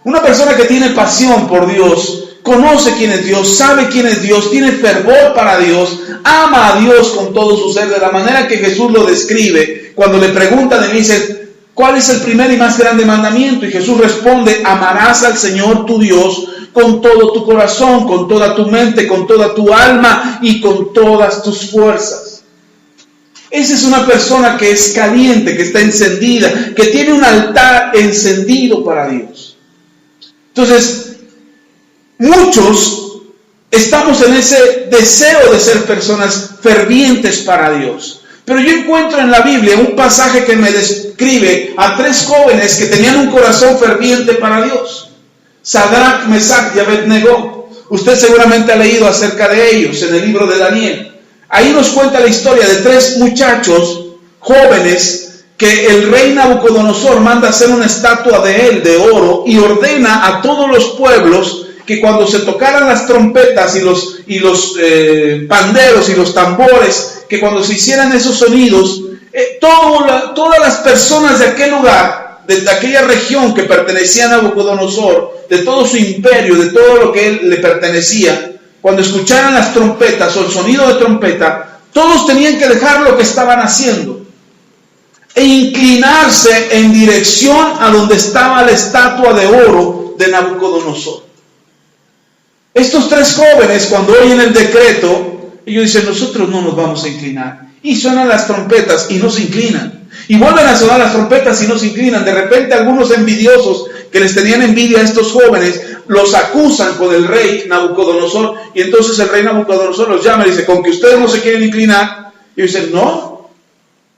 Una persona que tiene pasión por Dios, conoce quién es Dios, sabe quién es Dios, tiene fervor para Dios, ama a Dios con todo su ser, de la manera que Jesús lo describe. Cuando le preguntan, le dicen, ¿cuál es el primer y más grande mandamiento? Y Jesús responde, amarás al Señor tu Dios con todo tu corazón, con toda tu mente, con toda tu alma y con todas tus fuerzas. Esa es una persona que es caliente, que está encendida, que tiene un altar encendido para Dios. Entonces, muchos estamos en ese deseo de ser personas fervientes para Dios. Pero yo encuentro en la Biblia un pasaje que me describe a 3 jóvenes que tenían un corazón ferviente para Dios. Sadrach, Mesach y Abednego. Usted seguramente ha leído acerca de ellos en el libro de Daniel. Ahí nos cuenta la historia de 3 muchachos jóvenes que el rey Nabucodonosor manda hacer una estatua de él de oro y ordena a todos los pueblos que cuando se tocaran las trompetas y los panderos y los tambores, que cuando se hicieran esos sonidos, todas las personas de aquel lugar, de aquella región que pertenecía a Nabucodonosor, de todo su imperio, de todo lo que él le pertenecía, cuando escucharan las trompetas o el sonido de trompeta, todos tenían que dejar lo que estaban haciendo e inclinarse en dirección a donde estaba la estatua de oro de Nabucodonosor. Estos 3 jóvenes, cuando oyen el decreto, ellos dicen, nosotros no nos vamos a inclinar. Y suenan las trompetas y no se inclinan. Y vuelven a sonar las trompetas y no se inclinan. De repente algunos envidiosos que les tenían envidia a estos jóvenes, los acusan con el rey Nabucodonosor. Y entonces el rey Nabucodonosor los llama y dice, con que ustedes no se quieren inclinar. Y ellos dicen, no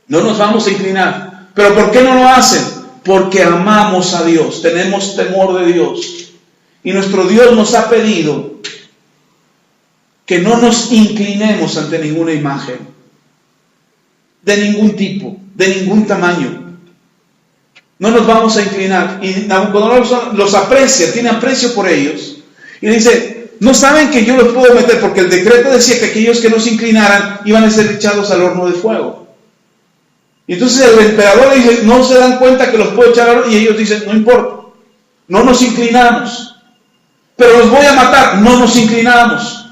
nos vamos a inclinar. ¿Pero por qué no lo hacen? Porque amamos a Dios, tenemos temor de Dios. Y nuestro Dios nos ha pedido que no nos inclinemos ante ninguna imagen, de ningún tipo, de ningún tamaño. no nos vamos a inclinar. Y Nabucodonosor los aprecia, tiene aprecio por ellos. Y dice, no saben que yo los puedo meter, porque el decreto decía que aquellos que no se inclinaran iban a ser echados al horno de fuego. Y entonces el emperador le dice, no se dan cuenta que los puedo echar al horno. Y ellos dicen, no importa, no nos inclinamos. Pero los voy a matar, no nos inclinamos.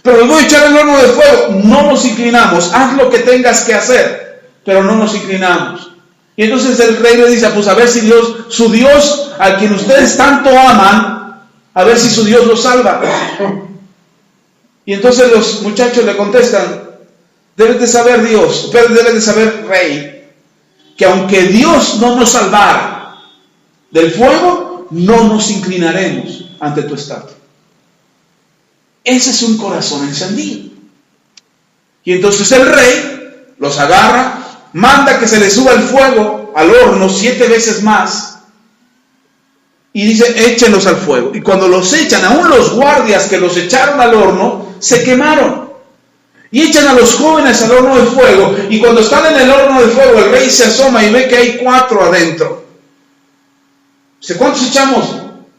Pero los voy a echar al horno de fuego, no nos inclinamos. Haz lo que tengas que hacer, pero no nos inclinamos. Y entonces el rey le dice, pues a ver si Dios, su Dios, al quien ustedes tanto aman, a ver si su Dios los salva. Y entonces los muchachos le contestan, debes de saber Dios, debes de saber rey, que aunque Dios no nos salvara del fuego, no nos inclinaremos ante tu estatua. Ese es un corazón encendido. Y entonces el rey los agarra, manda que se les suba el fuego al horno 7 veces más y dice, échenlos al fuego. Y cuando los echan, aún los guardias que los echaron al horno se quemaron. Y echan a los jóvenes al horno de fuego, y cuando están en el horno de fuego el rey se asoma y ve que hay 4 adentro. Dice, ¿cuántos echamos?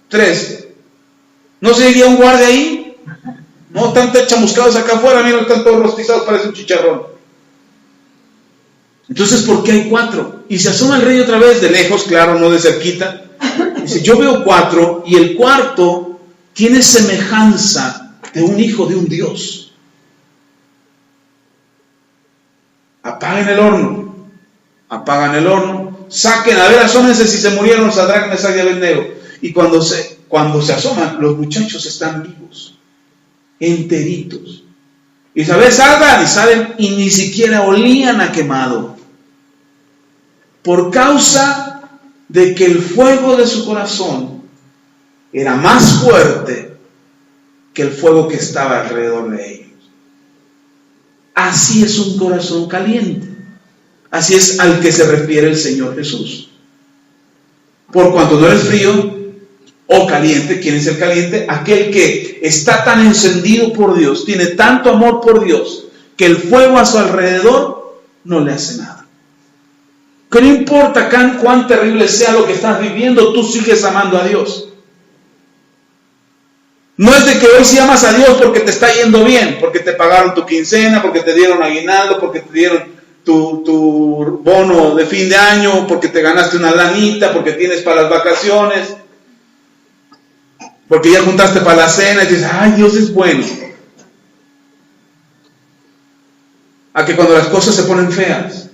3. ¿No se iría un guardia ahí? No, están chamuscados acá afuera, mira, están todos rostizados, parece un chicharrón. Entonces, ¿por qué hay 4? Y se asoma el rey otra vez, de lejos, claro, no de cerquita. Dice, yo veo 4, y el cuarto tiene semejanza de un hijo de un Dios. Apagan el horno, saquen, a ver, asómense si se murieron Sadrach, Mesach y Abednego. Y cuando se asoman, los muchachos están vivos, enteritos. Y sabes, salgan, y salen, y ni siquiera olían a quemado, por causa de que el fuego de su corazón era más fuerte que el fuego que estaba alrededor de ellos. Así es un corazón caliente. Así es al que se refiere el Señor Jesús. Por cuanto no eres frío o caliente, ¿quién es el caliente? Aquel que está tan encendido por Dios, tiene tanto amor por Dios, que el fuego a su alrededor no le hace nada. Que no importa cuán terrible sea lo que estás viviendo, tú sigues amando a Dios. No es de que hoy sí amas a Dios porque te está yendo bien, porque te pagaron tu quincena, porque te dieron aguinaldo, porque te dieron tu bono de fin de año, porque te ganaste una lanita, porque tienes para las vacaciones, porque ya juntaste para la cena y dices, ay, Dios es bueno. A que cuando las cosas se ponen feas,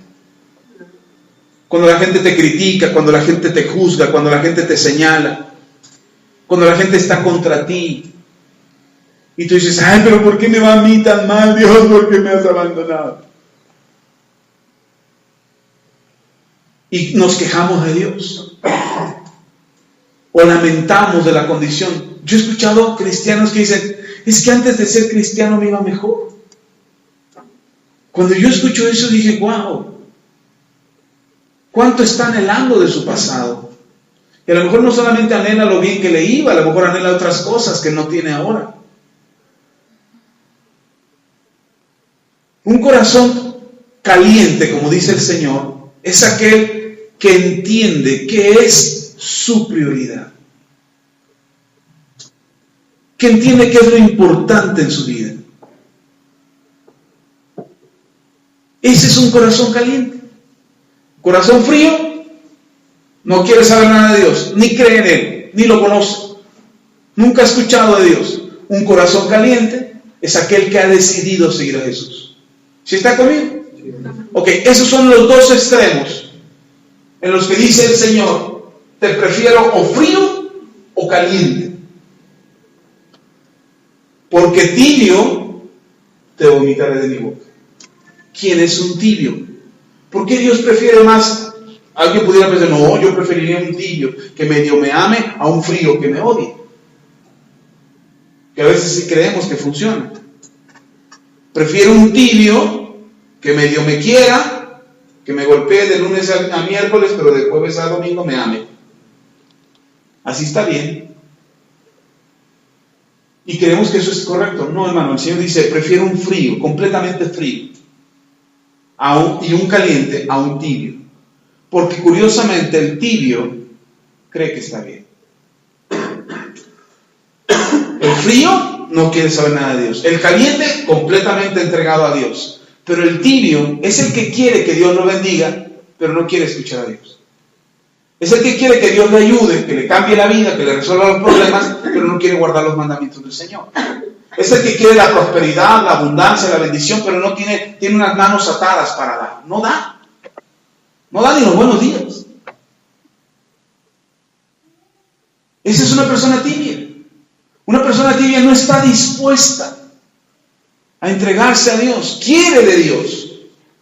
cuando la gente te critica, cuando la gente te juzga, cuando la gente te señala, cuando la gente está contra ti, y tú dices, ay, pero ¿por qué me va a mí tan mal, Dios? ¿Por qué me has abandonado? Y nos quejamos de Dios. O lamentamos de la condición. Yo he escuchado cristianos que dicen, es que antes de ser cristiano me iba mejor. Cuando yo escucho eso dije, wow, ¿cuánto está anhelando de su pasado? Y a lo mejor no solamente anhela lo bien que le iba, a lo mejor anhela otras cosas que no tiene ahora. Un corazón caliente, como dice el Señor, es aquel que entiende que es su prioridad. Que entiende que es lo importante en su vida. Ese es un corazón caliente. Corazón frío, no quiere saber nada de Dios, ni cree en Él, ni lo conoce. Nunca ha escuchado de Dios. Un corazón caliente es aquel que ha decidido seguir a Jesús. ¿Sí está conmigo? Ok, esos son los 2 extremos en los que dice el Señor, te prefiero o frío o caliente. Porque tibio te vomitaré de mi boca. ¿Quién es un tibio? ¿Por qué Dios prefiere más? Alguien pudiera pensar, no, yo preferiría un tibio que medio me ame a un frío que me odie. Que a veces sí creemos que funciona. Prefiero un tibio que medio me quiera, que me golpee de lunes a miércoles, pero de jueves a domingo me ame. Así está bien. Y creemos que eso es correcto. No, hermano, el Señor dice, prefiero un frío, completamente frío, y un caliente a un tibio. Porque curiosamente el tibio cree que está bien. El frío no quiere saber nada de Dios. El caliente completamente entregado a Dios. Pero el tibio es el que quiere que Dios lo bendiga, pero no quiere escuchar a Dios. Es el que quiere que Dios le ayude, que le cambie la vida, que le resuelva los problemas, pero no quiere guardar los mandamientos del Señor. Es el que quiere la prosperidad, la abundancia, la bendición, pero no tiene unas manos atadas para dar. No da. No da ni los buenos días. Esa es una persona tibia. Una persona tibia no está dispuesta a entregarse a Dios. Quiere de Dios,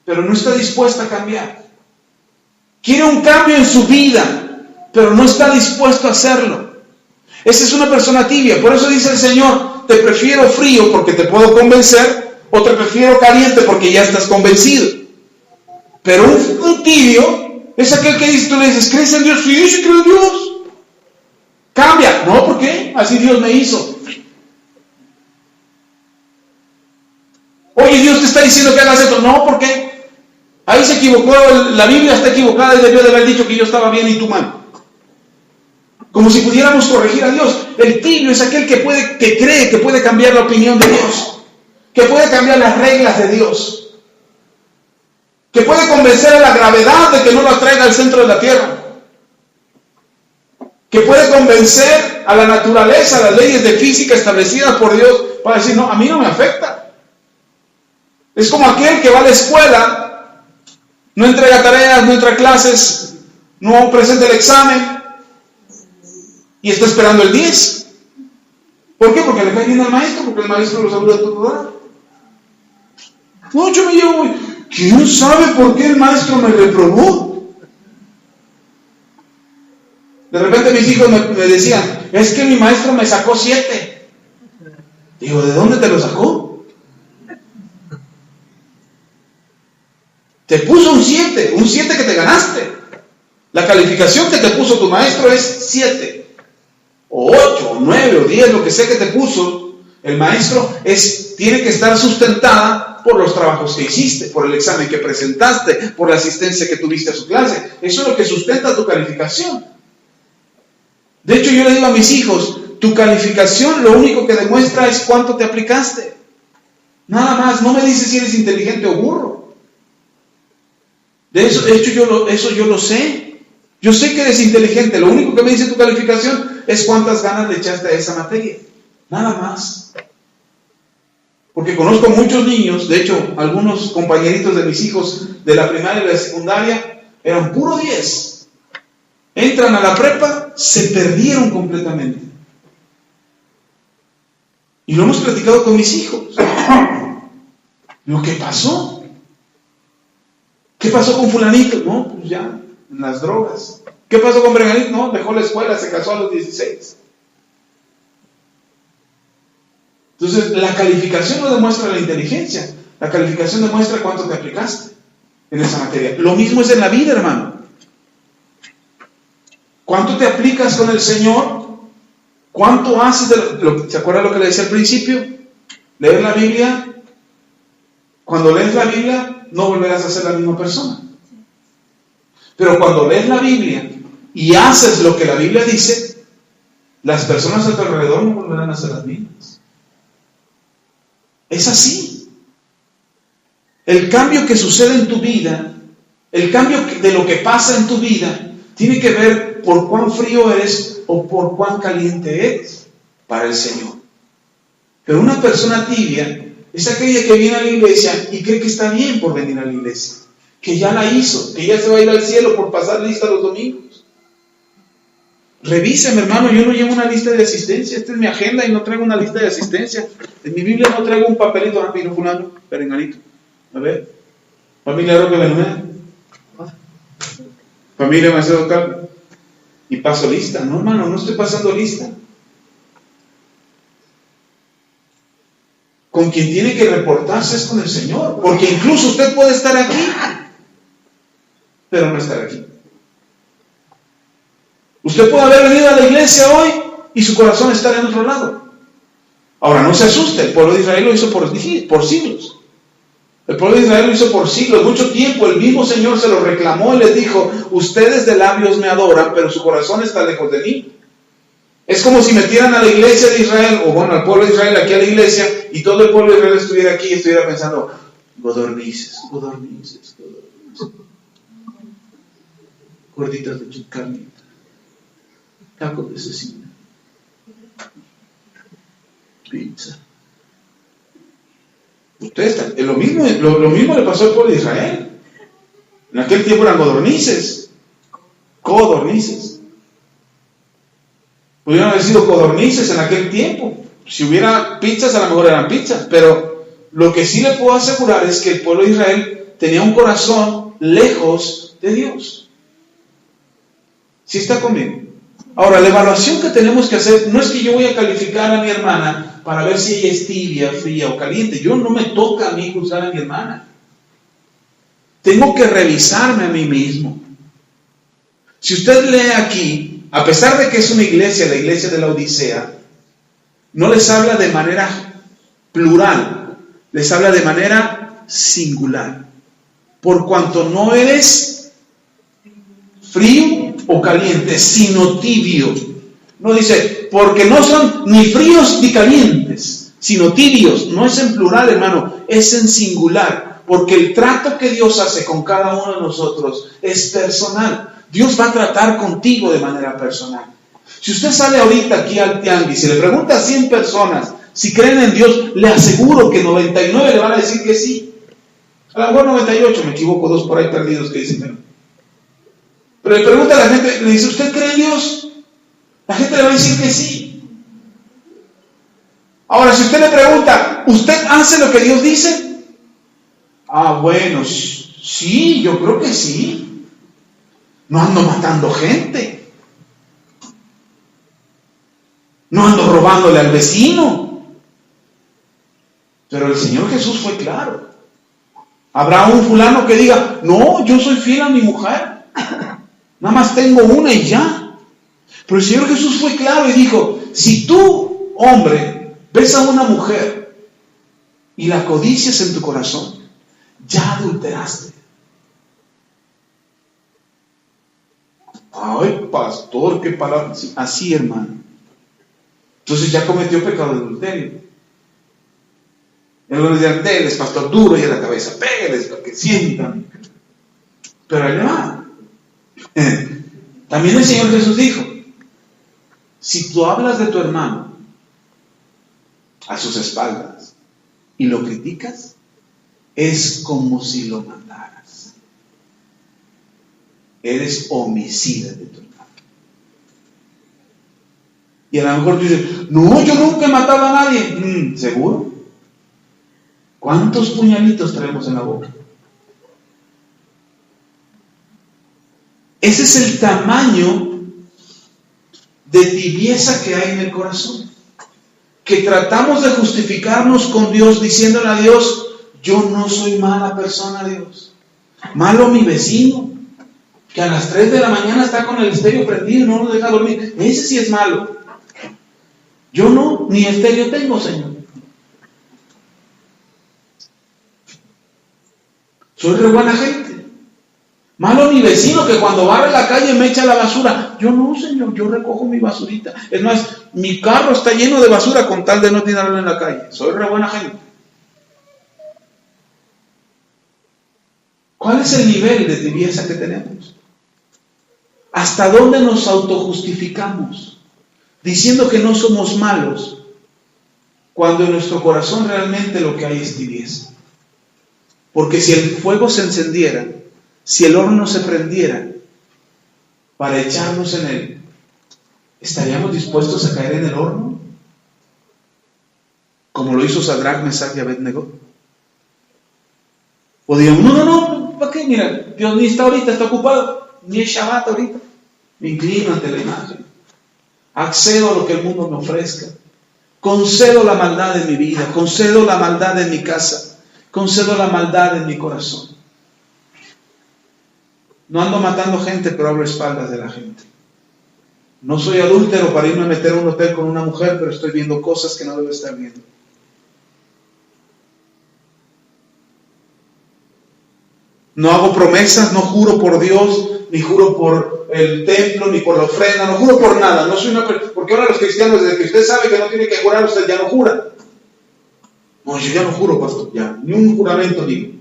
pero no está dispuesta a cambiar. Quiere un cambio en su vida, pero no está dispuesto a hacerlo. Esa es una persona tibia. Por eso dice el Señor, te prefiero frío porque te puedo convencer, o te prefiero caliente porque ya estás convencido. Pero un tibio es aquel que dice, tú le dices, ¿crees en Dios? Sí, sí creo en Dios. Cambia. No, ¿por qué? Así Dios me hizo. Oye, Dios te está diciendo que hagas esto. No, ¿por qué? Ahí se equivocó, la Biblia está equivocada y debió de haber dicho que yo estaba bien y tú mal. Como si pudiéramos corregir a Dios. El tibio es aquel que cree que puede cambiar la opinión de Dios, que puede cambiar las reglas de Dios, que puede convencer a la gravedad de que no la traiga al centro de la tierra, que puede convencer a la naturaleza, a las leyes de física establecidas por Dios, para decir, no, a mí no me afecta. Es como aquel que va a la escuela, no entrega tareas, no entra a clases, no presenta el examen y está esperando el 10. ¿Por qué? Porque le cae bien al maestro, porque el maestro lo saluda a todo dar. No, yo me llevo, ¿quién sabe por qué el maestro me reprobó? De repente mis hijos me decían, es que mi maestro me sacó 7. Digo, ¿de dónde te lo sacó? Te puso un 7 que te ganaste. La calificación que te puso tu maestro es 7, o 8, o 9, o 10, lo que sea que te puso. El maestro tiene que estar sustentada por los trabajos que hiciste, por el examen que presentaste, por la asistencia que tuviste a su clase. Eso es lo que sustenta tu calificación. De hecho, yo le digo a mis hijos, tu calificación lo único que demuestra es cuánto te aplicaste. Nada más, no me dices si eres inteligente o burro. De hecho, eso yo lo sé. Yo sé que eres inteligente. Lo único que me dice tu calificación es cuántas ganas le echaste a esa materia. Nada más. Porque conozco muchos niños, de hecho, algunos compañeritos de mis hijos de la primaria y de la secundaria eran puro 10. Entran a la prepa, se perdieron completamente. Y lo hemos platicado con mis hijos. Lo que pasó. ¿Qué pasó con fulanito? No, pues ya, en las drogas. ¿Qué pasó con Breganito? No, dejó la escuela, se casó a los 16. Entonces, la calificación no demuestra la inteligencia. La calificación demuestra cuánto te aplicaste en esa materia. Lo mismo es en la vida, hermano. ¿Cuánto te aplicas con el Señor? ¿Cuánto haces ¿se acuerda lo que le decía al principio? Leer la Biblia. Cuando lees la Biblia, no volverás a ser la misma persona. Pero cuando lees la Biblia y haces lo que la Biblia dice, las personas a tu alrededor no volverán a ser las mismas. Es así. El cambio que sucede en tu vida, el cambio de lo que pasa en tu vida, tiene que ver por cuán frío eres o por cuán caliente eres para el Señor. Pero una persona tibia es aquella que viene a la iglesia y cree que está bien por venir a la iglesia, que ya la hizo, que ya se va a ir al cielo por pasar lista los domingos. Revisa, mi hermano, yo no llevo una lista de asistencia. Esta es mi agenda y no traigo una lista de asistencia. En mi Biblia no traigo un papelito, rápido, fulano, perenganito. A ver, familia Roque Benueda, familia Macedo Carlos, y paso lista. No, hermano, no estoy pasando lista. Con quien tiene que reportarse es con el Señor, porque incluso usted puede estar aquí, pero no estar aquí. Usted puede haber venido a la iglesia hoy y su corazón estar en otro lado. Ahora, no se asuste, el pueblo de Israel lo hizo por siglos. El pueblo de Israel lo hizo por siglos, mucho tiempo. El mismo Señor se lo reclamó y les dijo: ustedes de labios me adoran, pero su corazón está lejos de mí. Es como si metieran a la iglesia de Israel, o bueno, al pueblo de Israel aquí a la iglesia, y todo el pueblo de Israel estuviera aquí y estuviera pensando: codornices, codornices, codornices, gorditas de carnita, tacos de cecina, pizza. Ustedes, lo mismo le pasó al pueblo de Israel. En aquel tiempo eran codornices. Pudieron haber sido codornices en aquel tiempo. Si hubiera pizzas, a lo mejor eran pizzas. Pero lo que sí le puedo asegurar es que el pueblo de Israel tenía un corazón lejos de Dios. ¿Sí está conmigo? Ahora, la evaluación que tenemos que hacer no es que yo voy a calificar a mi hermana para ver si ella es tibia, fría o caliente. Yo no me toca a mí juzgar a mi hermana. Tengo que revisarme a mí mismo. Si usted lee aquí, a pesar de que es una iglesia, la iglesia de la Odisea, no les habla de manera plural, les habla de manera singular. Por cuanto no eres frío o caliente, sino tibio. No dice, porque no son ni fríos ni calientes, sino tibios. No es en plural, hermano, es en singular. Porque el trato que Dios hace con cada uno de nosotros es personal. Dios va a tratar contigo de manera personal. Si usted sale ahorita aquí al tianguis y le pregunta a 100 personas si creen en Dios, le aseguro que 99 le van a decir que sí. A lo mejor 98, me equivoco, 2 por ahí perdidos que dicen que no. Pero le pregunta a la gente, le dice: ¿usted cree en Dios? La gente le va a decir que sí. Ahora, si usted le pregunta: ¿usted hace lo que Dios dice? Ah, bueno, sí, yo creo que sí. No ando matando gente. No ando robándole al vecino. Pero el Señor Jesús fue claro. Habrá un fulano que diga: no, yo soy fiel a mi mujer. Nada más tengo una y ya. Pero el Señor Jesús fue claro y dijo: si tú, hombre, ves a una mujer y la codicias en tu corazón, ya adulteraste. Ay, pastor, qué palabra. Así, hermano. Entonces ya cometió pecado de adulterio. Y algunos dirán: déles, pastor, duro y en la cabeza, pégueles para que sientan. Pero ahí va. También el Señor Jesús dijo: si tú hablas de tu hermano a sus espaldas y lo criticas, es como si lo mataras. Eres homicida de tu hermano. Y a lo mejor tú dices: no, yo nunca he matado a nadie. ¿Seguro? ¿Cuántos puñalitos traemos en la boca? Ese es el tamaño de tibieza que hay en el corazón. Que tratamos de justificarnos con Dios diciéndole a Dios: yo no soy mala persona, Dios. Malo mi vecino, que a las 3 de la mañana está con el estéreo prendido y no nos deja dormir. Ese sí es malo. Yo no, ni estéreo tengo, Señor. Soy re buena gente. Malo mi vecino, que cuando barre la calle me echa la basura. Yo no, Señor, yo recojo mi basurita. Es más, mi carro está lleno de basura con tal de no tirarlo en la calle. Soy re buena gente. ¿Cuál es el nivel de tibieza que tenemos? ¿Hasta dónde nos autojustificamos? Diciendo que no somos malos, cuando en nuestro corazón realmente lo que hay es tibieza. Porque si el fuego se encendiera, si el horno se prendiera para echarnos en él, ¿estaríamos dispuestos a caer en el horno? Como lo hizo Sadrach, Mesach y Abednego. O digamos: no, ¿para qué? Mira, Dios ni está ahorita, está ocupado, ni es Shabbat ahorita. Me inclino ante la imagen. Accedo a lo que el mundo me ofrezca. Concedo la maldad en mi vida, concedo la maldad en mi casa, concedo la maldad en mi corazón. No ando matando gente, pero abro espaldas de la gente. No soy adúltero para irme a meter a un hotel con una mujer, pero estoy viendo cosas que no debo estar viendo. No hago promesas, no juro por Dios, ni juro por el templo, ni por la ofrenda, no juro por nada. No soy porque ahora los cristianos, desde que usted sabe que no tiene que jurar, usted ya no jura. No, yo ya no juro, pastor, ya, ni un juramento digo.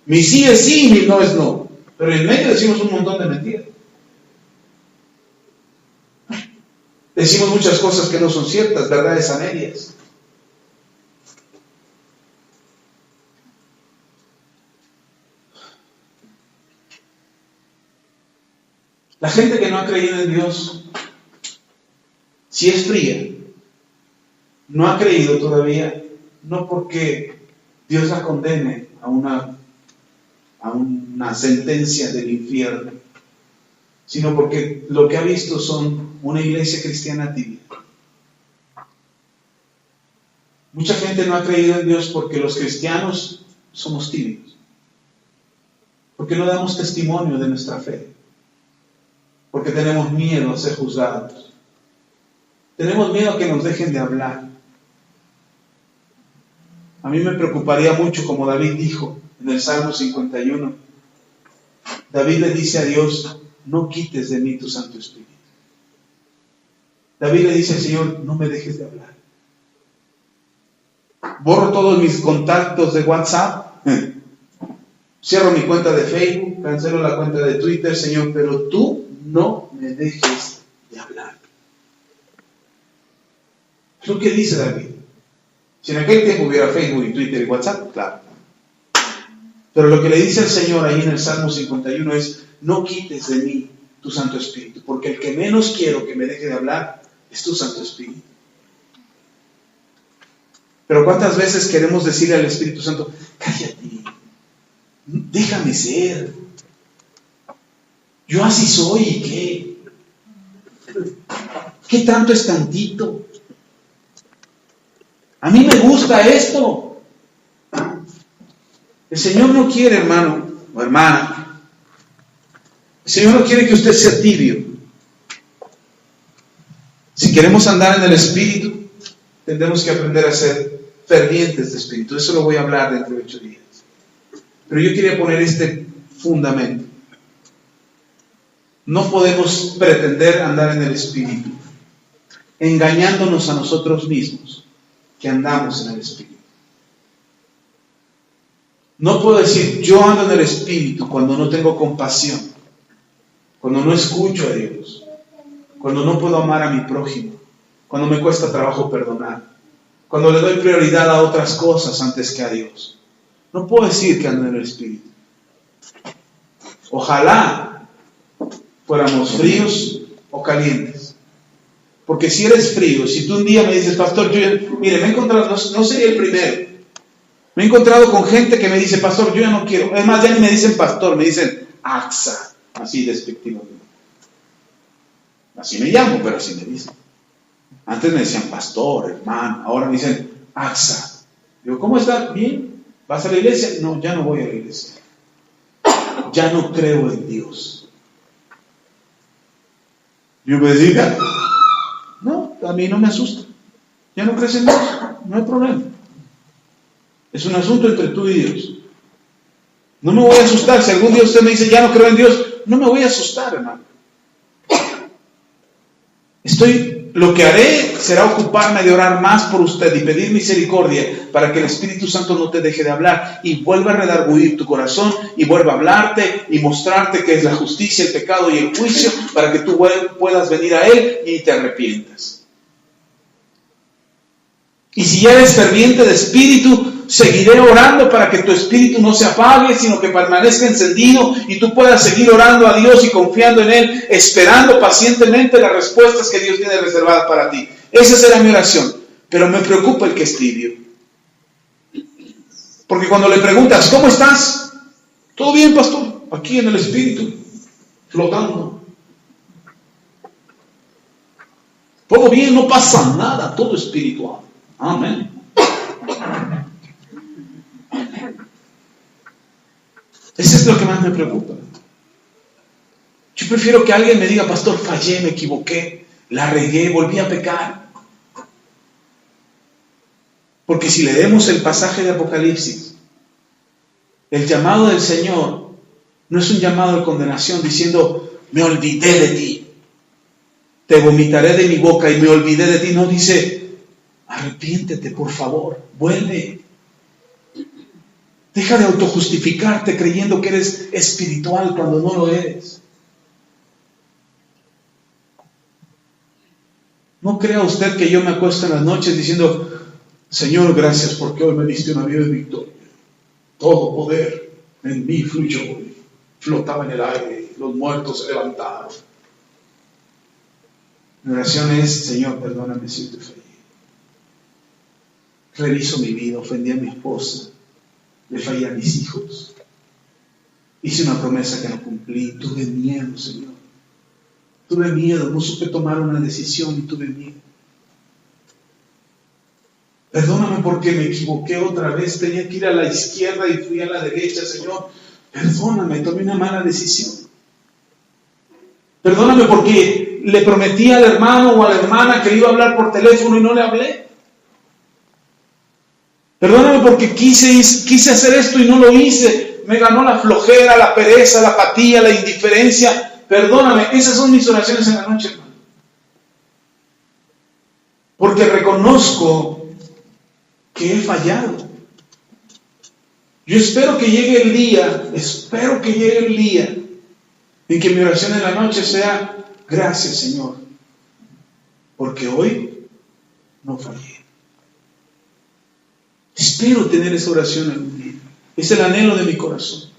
Mi sí es sí, mi no es no. Pero en medio decimos un montón de mentiras. Decimos muchas cosas que no son ciertas, verdades a medias. La gente que no ha creído en Dios, si es fría, no ha creído todavía, no porque Dios la condene a una sentencia del infierno, sino porque lo que ha visto son una iglesia cristiana tibia. Mucha gente no ha creído en Dios porque los cristianos somos tibios, porque no damos testimonio de nuestra fe, porque tenemos miedo a ser juzgados, tenemos miedo a que nos dejen de hablar. A mí me preocuparía mucho, como David dijo en el Salmo 51. David le dice a Dios: no quites de mí tu Santo Espíritu. David le dice al Señor: no me dejes de hablar. Borro todos mis contactos de WhatsApp, cierro mi cuenta de Facebook, cancelo la cuenta de Twitter, Señor, pero tú no me dejes de hablar. Es lo que dice David. Si en aquel tiempo hubiera Facebook y Twitter y WhatsApp, claro. Pero lo que le dice el Señor ahí en el Salmo 51 es: no quites de mí tu Santo Espíritu, porque el que menos quiero que me deje de hablar es tu Santo Espíritu. Pero ¿cuántas veces queremos decirle al Espíritu Santo: cállate, déjame ser, yo así soy, ¿y qué? ¿Qué tanto es tantito? A mí me gusta esto. El Señor no quiere, hermano o hermana, el Señor no quiere que usted sea tibio. Si queremos andar en el Espíritu, tendremos que aprender a ser fervientes de Espíritu. Eso lo voy a hablar dentro de 8 días. Pero yo quería poner este fundamento. No podemos pretender andar en el Espíritu engañándonos a nosotros mismos que andamos en el Espíritu. No puedo decir yo ando en el Espíritu cuando no tengo compasión, cuando no escucho a Dios, cuando no puedo amar a mi prójimo, cuando me cuesta trabajo perdonar, cuando le doy prioridad a otras cosas antes que a Dios. No puedo decir que ando en el Espíritu. Ojalá fuéramos fríos o calientes. Porque si eres frío, si tú un día me dices: pastor, mire, me he encontrado, no sería el primero, me he encontrado con gente que me dice: pastor, yo ya no quiero. Es más, ya ni me dicen pastor, me dicen Axa, así despectivamente. Así me llamo, pero así me dicen. Antes me decían pastor, hermano, ahora me dicen Axa. Digo: ¿cómo está? ¿Bien? ¿Vas a la iglesia? No, ya no voy a la iglesia. Ya no creo en Dios. Yo me diga: no, a mí no me asusta. ¿Ya no crees en Dios? No hay problema. Es un asunto entre tú y Dios. No me voy a asustar. Si algún día usted me dice: ya no creo en Dios, no me voy a asustar, hermano. Lo que haré será ocuparme de orar más por usted y pedir misericordia para que el Espíritu Santo no te deje de hablar y vuelva a redarguir tu corazón y vuelva a hablarte y mostrarte que es la justicia, el pecado y el juicio, para que tú puedas venir a Él y te arrepientas. Y si ya eres ferviente de espíritu, seguiré orando para que tu espíritu no se apague, sino que permanezca encendido y tú puedas seguir orando a Dios y confiando en Él, esperando pacientemente las respuestas que Dios tiene reservadas para ti. Esa será mi oración. Pero me preocupa el que es tibio. Porque cuando le preguntas: ¿cómo estás? ¿Todo bien, pastor? Aquí en el espíritu, flotando. Todo bien, no pasa nada, todo espiritual. Amén. Eso es lo que más me preocupa. Yo prefiero que alguien me diga: pastor, fallé, me equivoqué, la regué, volví a pecar. Porque si leemos el pasaje de Apocalipsis, el llamado del Señor No es un llamado de condenación diciendo, me olvidé de ti. Te vomitaré de mi boca y me olvidé de ti. No, dice, arrepiéntete, por favor, vuelve. Deja de autojustificarte creyendo que eres espiritual cuando no lo eres. No crea usted que yo me acuesto en las noches diciendo, Señor, gracias porque hoy me diste una vida de victoria. Todo poder en mí fluyó, flotaba en el aire, los muertos se levantaron. Mi oración es, Señor, perdóname si te fallé. Reviso mi vida, ofendí a mi esposa, le fallé a mis hijos. Hice una promesa que no cumplí, tuve miedo, Señor. Tuve miedo, no supe tomar una decisión y tuve miedo. Perdóname porque me equivoqué otra vez, tenía que ir a la izquierda y fui a la derecha, Señor. Perdóname, tomé una mala decisión. Perdóname porque le prometí al hermano o a la hermana que iba a hablar por teléfono y no le hablé. Perdóname porque quise hacer esto y no lo hice. Me ganó la flojera, la pereza, la apatía, la indiferencia. Perdóname, esas son mis oraciones en la noche, hermano. Porque reconozco que he fallado. Yo espero que llegue el día en que mi oración en la noche sea, gracias, Señor, porque hoy no fallé. Espero tener esa oración algún día. Es el anhelo de mi corazón.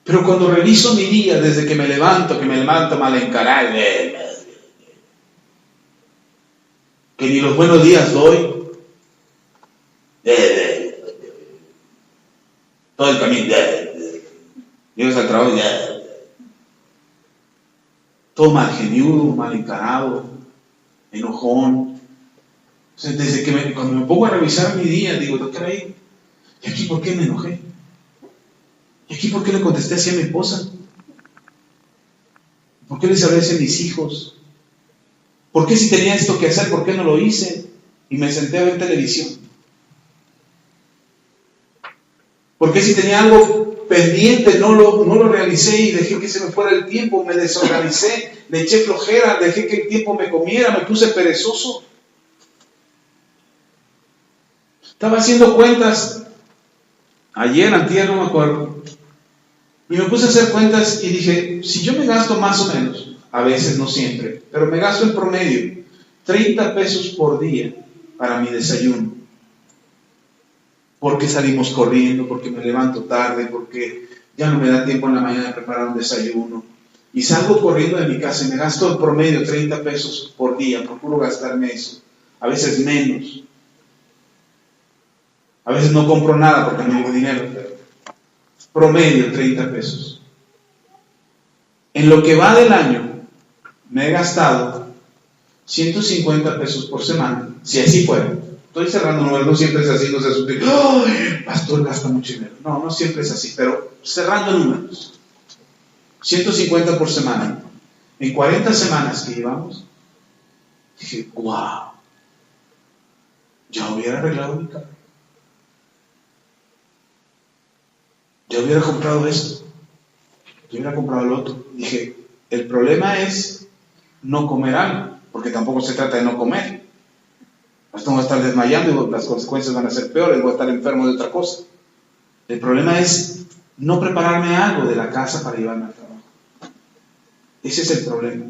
Pero cuando reviso mi día, desde que me levanto mal encarado, que ni los buenos días doy, todo el camino, llegas al trabajo, todo mal geniudo, mal encarado, enojón. O sea, desde que cuando me pongo a revisar mi día, digo, caray, ¿y aquí por qué me enojé? ¿Y aquí por qué le contesté así a mi esposa? ¿Por qué les hablé así a mis hijos? ¿Por qué si tenía esto que hacer, por qué no lo hice? Y me senté a ver televisión. ¿Por qué si tenía algo pendiente no lo realicé y dejé que se me fuera el tiempo? Me desorganicé, le eché flojera, dejé que el tiempo me comiera, me puse perezoso. Estaba haciendo cuentas, ayer, antier, no me acuerdo, y me puse a hacer cuentas y dije, si yo me gasto más o menos, a veces no siempre, pero me gasto en promedio 30 pesos por día para mi desayuno, porque salimos corriendo, porque me levanto tarde, porque ya no me da tiempo en la mañana de preparar un desayuno, y salgo corriendo de mi casa y me gasto en promedio 30 pesos por día, procuro gastarme eso, a veces menos. A veces no compro nada porque no tengo dinero, pero promedio 30 pesos. En lo que va del año, me he gastado 150 pesos por semana, si así fuera. Estoy cerrando números, no siempre es así, no se asuste, ¡ay, pastor gasta mucho dinero! No, no siempre es así, pero cerrando números. 150 por semana. En 40 semanas que llevamos, dije, ¡wow! Ya hubiera arreglado mi carro. Yo hubiera comprado esto, yo hubiera comprado el otro. Dije, el problema es no comer algo, porque tampoco se trata de no comer. Esto voy a estar desmayando y las consecuencias van a ser peores, voy a estar enfermo de otra cosa. El problema es no prepararme algo de la casa para llevarme al trabajo. Ese es el problema.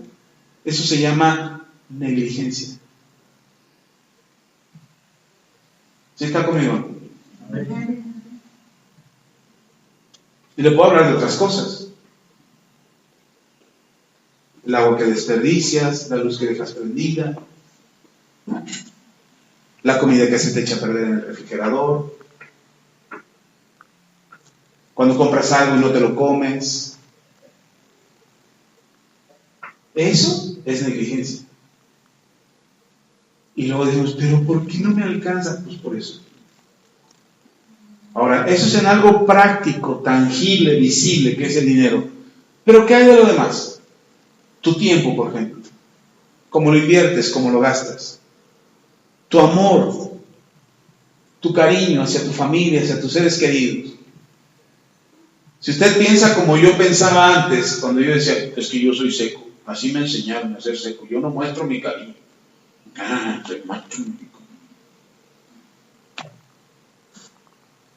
Eso se llama negligencia. ¿Sí está conmigo? Y le puedo hablar de otras cosas. El agua que desperdicias, la luz que dejas prendida, la comida que se te echa a perder en el refrigerador, cuando compras algo y no te lo comes. Eso es negligencia. Y luego decimos, pero ¿por qué no me alcanza? Pues por eso. Ahora, eso es en algo práctico, tangible, visible, que es el dinero. Pero ¿qué hay de lo demás? Tu tiempo, por ejemplo. ¿Cómo lo inviertes? ¿Cómo lo gastas? Tu amor, tu cariño hacia tu familia, hacia tus seres queridos. Si usted piensa como yo pensaba antes, cuando yo decía, es que yo soy seco, así me enseñaron a ser seco, yo no muestro mi cariño. Soy macho.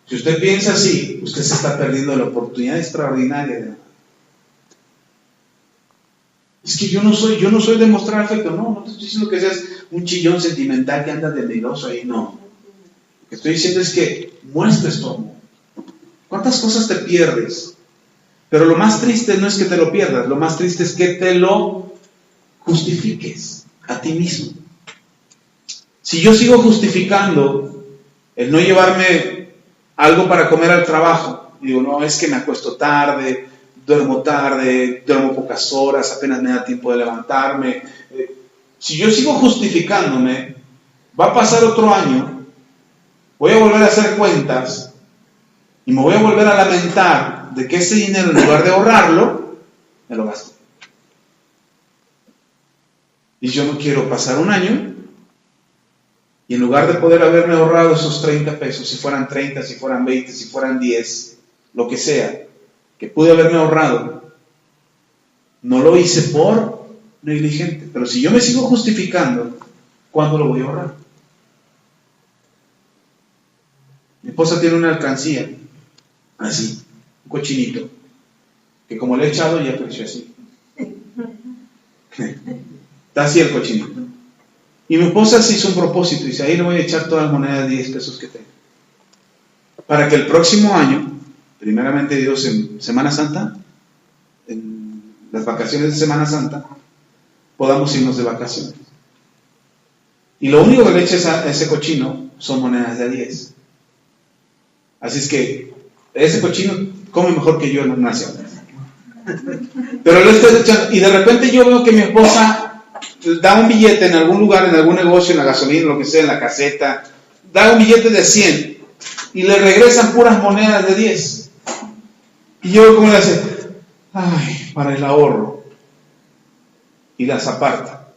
Si usted piensa así, usted se está perdiendo la oportunidad extraordinaria de amar. Es que yo no soy de mostrar afecto, no te estoy diciendo que seas un chillón sentimental que anda de meloso ahí, no. Lo que estoy diciendo es que muestres tu amor. ¿Cuántas cosas te pierdes? Pero lo más triste no es que te lo pierdas, lo más triste es que te lo justifiques a ti mismo. Si yo sigo justificando el no llevarme algo para comer al trabajo, digo, no, es que me acuesto tarde, duermo pocas horas, apenas me da tiempo de levantarme. Si yo sigo justificándome, va a pasar otro año, voy a volver a hacer cuentas y me voy a volver a lamentar de que ese dinero, en lugar de ahorrarlo, me lo gasto. Y yo no quiero pasar un año y en lugar de poder haberme ahorrado esos 30 pesos, si fueran 30, si fueran 20, si fueran 10, lo que sea, que pude haberme ahorrado, no lo hice por negligente. Pero si yo me sigo justificando, ¿cuándo lo voy a ahorrar? Mi esposa tiene una alcancía, así, un cochinito, que como le he echado ya creció así. Está así el cochinito. Y mi esposa se hizo un propósito y dice, ahí le voy a echar todas las monedas de 10 pesos que tengo. Para que el próximo año, primeramente Dios, en Semana Santa, en las vacaciones de Semana Santa, podamos irnos de vacaciones. Y lo único que le echa a ese cochino son monedas de 10. Así es que ese cochino come mejor que yo en una nación. Pero lo estoy echando, y de repente yo veo que mi esposa da un billete en algún lugar, en algún negocio, en la gasolina, lo que sea, en la caseta, da un billete de 100 y le regresan puras monedas de 10. Y yo veo cómo le hace, ay, para el ahorro, y las aparta.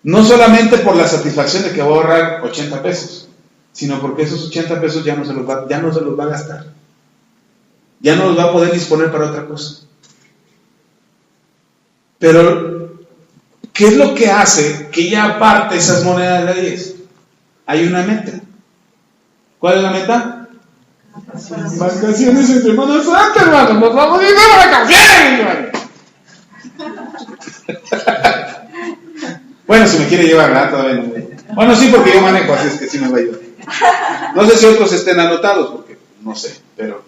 No solamente por la satisfacción de que voy a ahorrar 80 pesos, sino porque esos 80 pesos ya no se los va a gastar. Ya no los va a poder disponer para otra cosa. Pero, ¿qué es lo que hace que ella aparte esas monedas de 10? Hay una meta. ¿Cuál es la meta? Vacaciones en Semana Santa, hermano. Nos vamos a ir de vacaciones, hermano. Bueno, si me quiere llevar, ¿verdad? Todavía no. Bueno, sí, porque yo manejo, así es que sí me va a ayudar. No sé si otros estén anotados, porque no sé, pero...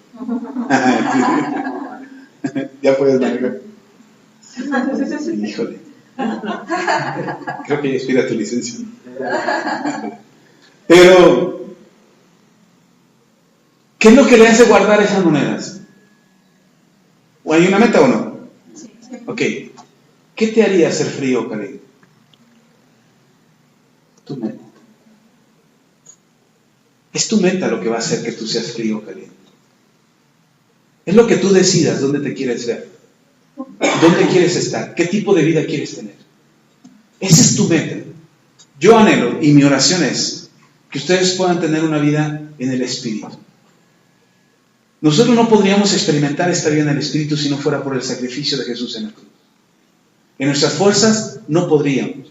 Ya puedes manejar. Híjole. Creo que ya expira tu licencia. Pero, ¿qué es lo que le hace guardar esas monedas? ¿O hay una meta o no? Ok. ¿Qué te haría hacer frío o caliente? Tu meta. Es tu meta lo que va a hacer que tú seas frío o caliente. Es lo que tú decidas dónde te quieres ver, dónde quieres estar, qué tipo de vida quieres tener. Esa es tu meta. Yo anhelo, y mi oración es que ustedes puedan tener una vida en el Espíritu. Nosotros no podríamos experimentar esta vida en el Espíritu si no fuera por el sacrificio de Jesús en la cruz. En nuestras fuerzas no podríamos.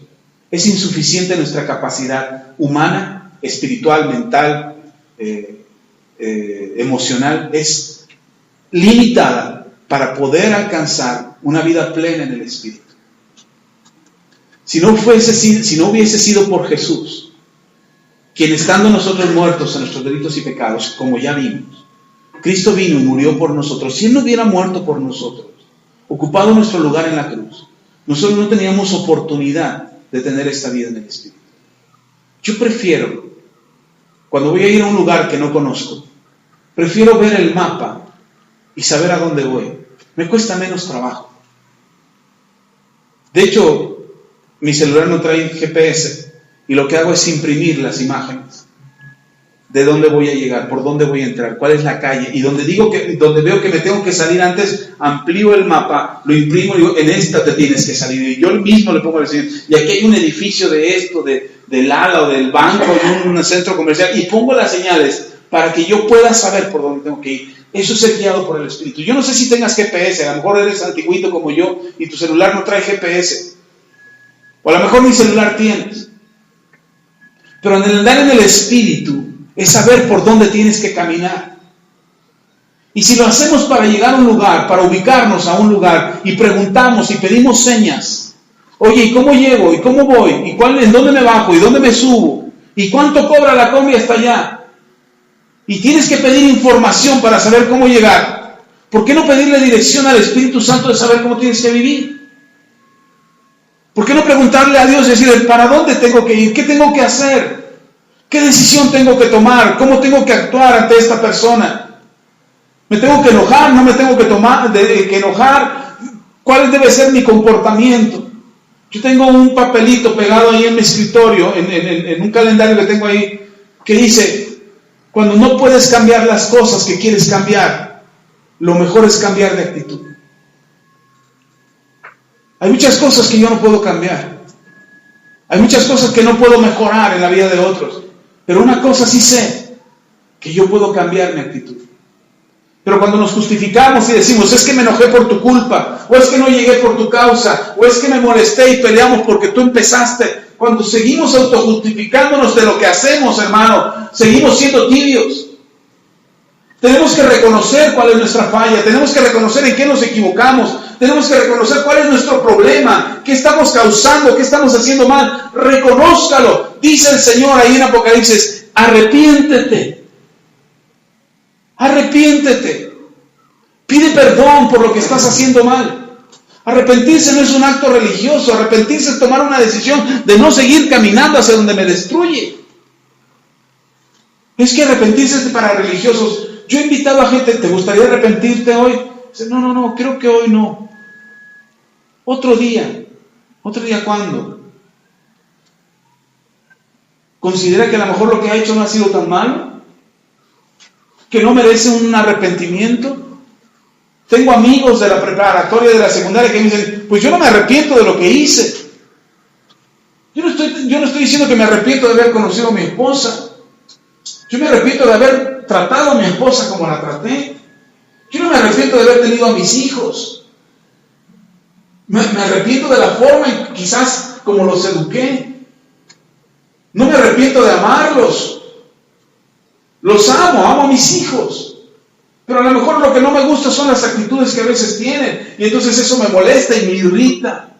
Es insuficiente nuestra capacidad humana, espiritual, mental, emocional. Es limitada para poder alcanzar una vida plena en el Espíritu. Si no hubiese sido por Jesús, quien estando nosotros muertos en nuestros delitos y pecados, como ya vimos, Cristo vino y murió por nosotros. Si Él no hubiera muerto por nosotros, ocupado nuestro lugar en la cruz, nosotros no teníamos oportunidad de tener esta vida en el Espíritu. Yo prefiero, cuando voy a ir a un lugar que no conozco, prefiero ver el mapa y saber a dónde voy. Me cuesta menos trabajo. De hecho, mi celular no trae GPS y lo que hago es imprimir las imágenes de dónde voy a llegar, por dónde voy a entrar, cuál es la calle, y donde veo que me tengo que salir antes, amplío el mapa, lo imprimo y digo, en esta te tienes que salir, y yo mismo le pongo a decir, y aquí hay un edificio de esto, del ala o del banco, y un centro comercial, y pongo las señales para que yo pueda saber por dónde tengo que ir. Eso es ser guiado por el Espíritu. Yo no sé si tengas GPS, a lo mejor eres antiguito como yo y tu celular no trae GPS. O a lo mejor ni celular tienes. Pero en el andar en el Espíritu es saber por dónde tienes que caminar. Y si lo hacemos para llegar a un lugar, para ubicarnos a un lugar, y preguntamos y pedimos señas, oye, ¿y cómo llego? ¿Y cómo voy? ¿Y en dónde me bajo? ¿Y dónde me subo? ¿Y cuánto cobra la combi hasta allá? Y tienes que pedir información para saber cómo llegar. ¿Por qué no pedirle dirección al Espíritu Santo de saber cómo tienes que vivir? ¿Por qué no preguntarle a Dios y decirle, ¿para dónde tengo que ir? ¿Qué tengo que hacer? ¿Qué decisión tengo que tomar? ¿Cómo tengo que actuar ante esta persona? ¿Me tengo que enojar? ¿No me tengo que enojar? ¿Cuál debe ser mi comportamiento? Yo tengo un papelito pegado ahí en mi escritorio, en un calendario que tengo ahí, que dice, cuando no puedes cambiar las cosas que quieres cambiar, lo mejor es cambiar de actitud. Hay muchas cosas que yo no puedo cambiar. Hay muchas cosas que no puedo mejorar en la vida de otros. Pero una cosa sí sé, que yo puedo cambiar mi actitud. Pero cuando nos justificamos y decimos, es que me enojé por tu culpa, o es que no llegué por tu causa, o es que me molesté y peleamos porque tú empezaste, cuando seguimos autojustificándonos de lo que hacemos, hermano, seguimos siendo tibios. Tenemos que reconocer cuál es nuestra falla, tenemos que reconocer en qué nos equivocamos, tenemos que reconocer cuál es nuestro problema, qué estamos causando, qué estamos haciendo mal. Reconózcalo. Dice el Señor ahí en Apocalipsis, arrepiéntete. Arrepiéntete. Pide perdón por lo que estás haciendo mal. Arrepentirse no es un acto religioso. Arrepentirse es tomar una decisión de no seguir caminando hacia donde me destruye. Es que arrepentirse es para religiosos. Yo he invitado a gente, ¿te gustaría arrepentirte hoy? Dice, no, creo que hoy no. Otro día. ¿Otro día cuándo? ¿Considera que a lo mejor lo que ha hecho no ha sido tan malo? ¿Que no merece un arrepentimiento? Tengo amigos de la preparatoria, de la secundaria que me dicen, pues yo no me arrepiento de lo que hice. Yo no estoy diciendo que me arrepiento de haber conocido a mi esposa. Yo me arrepiento de haber tratado a mi esposa como la traté. Yo no me arrepiento de haber tenido a mis hijos. Me arrepiento de la forma en quizás como los eduqué. No me arrepiento de amarlos. Los amo a mis hijos. Pero a lo mejor lo que no me gusta son las actitudes que a veces tienen. Y entonces eso me molesta y me irrita.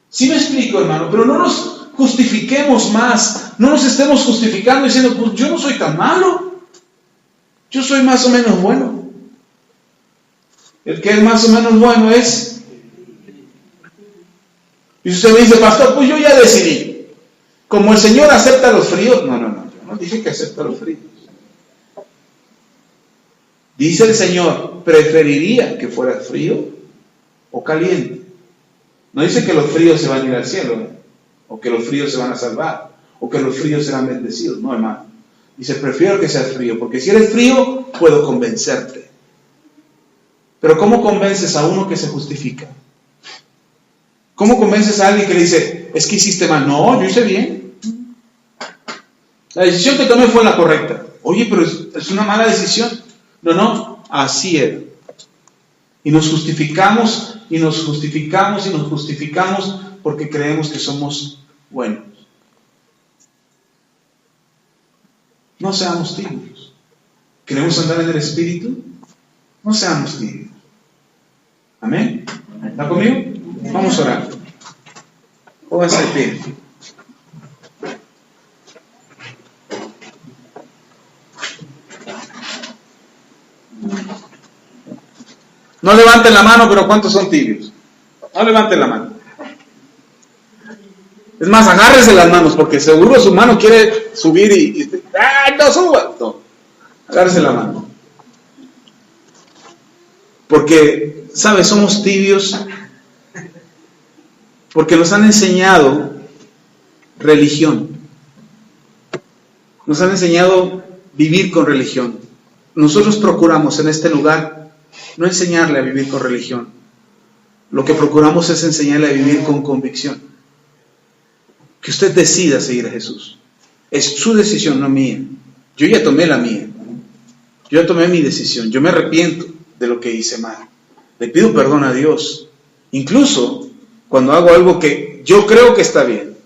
¿Sí me explico, hermano? Pero no nos justifiquemos más. No nos estemos justificando diciendo, pues yo no soy tan malo. Yo soy más o menos bueno. El que es más o menos bueno es... Y usted me dice, pastor, pues yo ya decidí. Como el Señor acepta los fríos. No, yo no dije que acepta los fríos. Dice el Señor, preferiría que fuera frío o caliente. No dice que los fríos se van a ir al cielo, ¿no? O que los fríos se van a salvar, o que los fríos serán bendecidos. No, hermano. Dice, prefiero que seas frío, porque si eres frío, puedo convencerte. Pero ¿cómo convences a uno que se justifica? ¿Cómo convences a alguien que le dice, es que hiciste mal? No, yo hice bien. La decisión que tomé fue la correcta. Oye, pero es una mala decisión. No, así era. Y nos justificamos, y nos justificamos, y nos justificamos porque creemos que somos buenos. No seamos tibios. ¿Queremos andar en el Espíritu? No seamos tibios. ¿Amén? ¿Está conmigo? Vamos a orar. Pónganse de pie. No levanten la mano, pero ¿cuántos son tibios? No levanten la mano. Es más, agárrese las manos, porque seguro su mano quiere subir y ¡ay, no suba! No, agárrese la mano. Porque, ¿sabes? Somos tibios porque nos han enseñado religión. Nos han enseñado vivir con religión. Nosotros procuramos en este lugar no enseñarle a vivir con religión. Lo que procuramos es enseñarle a vivir con convicción. Que usted decida seguir a Jesús. Es su decisión, no mía. Yo ya tomé la mía. Yo ya tomé mi decisión, yo me arrepiento de lo que hice mal. Le pido perdón a Dios, incluso cuando hago algo que yo creo que está bien.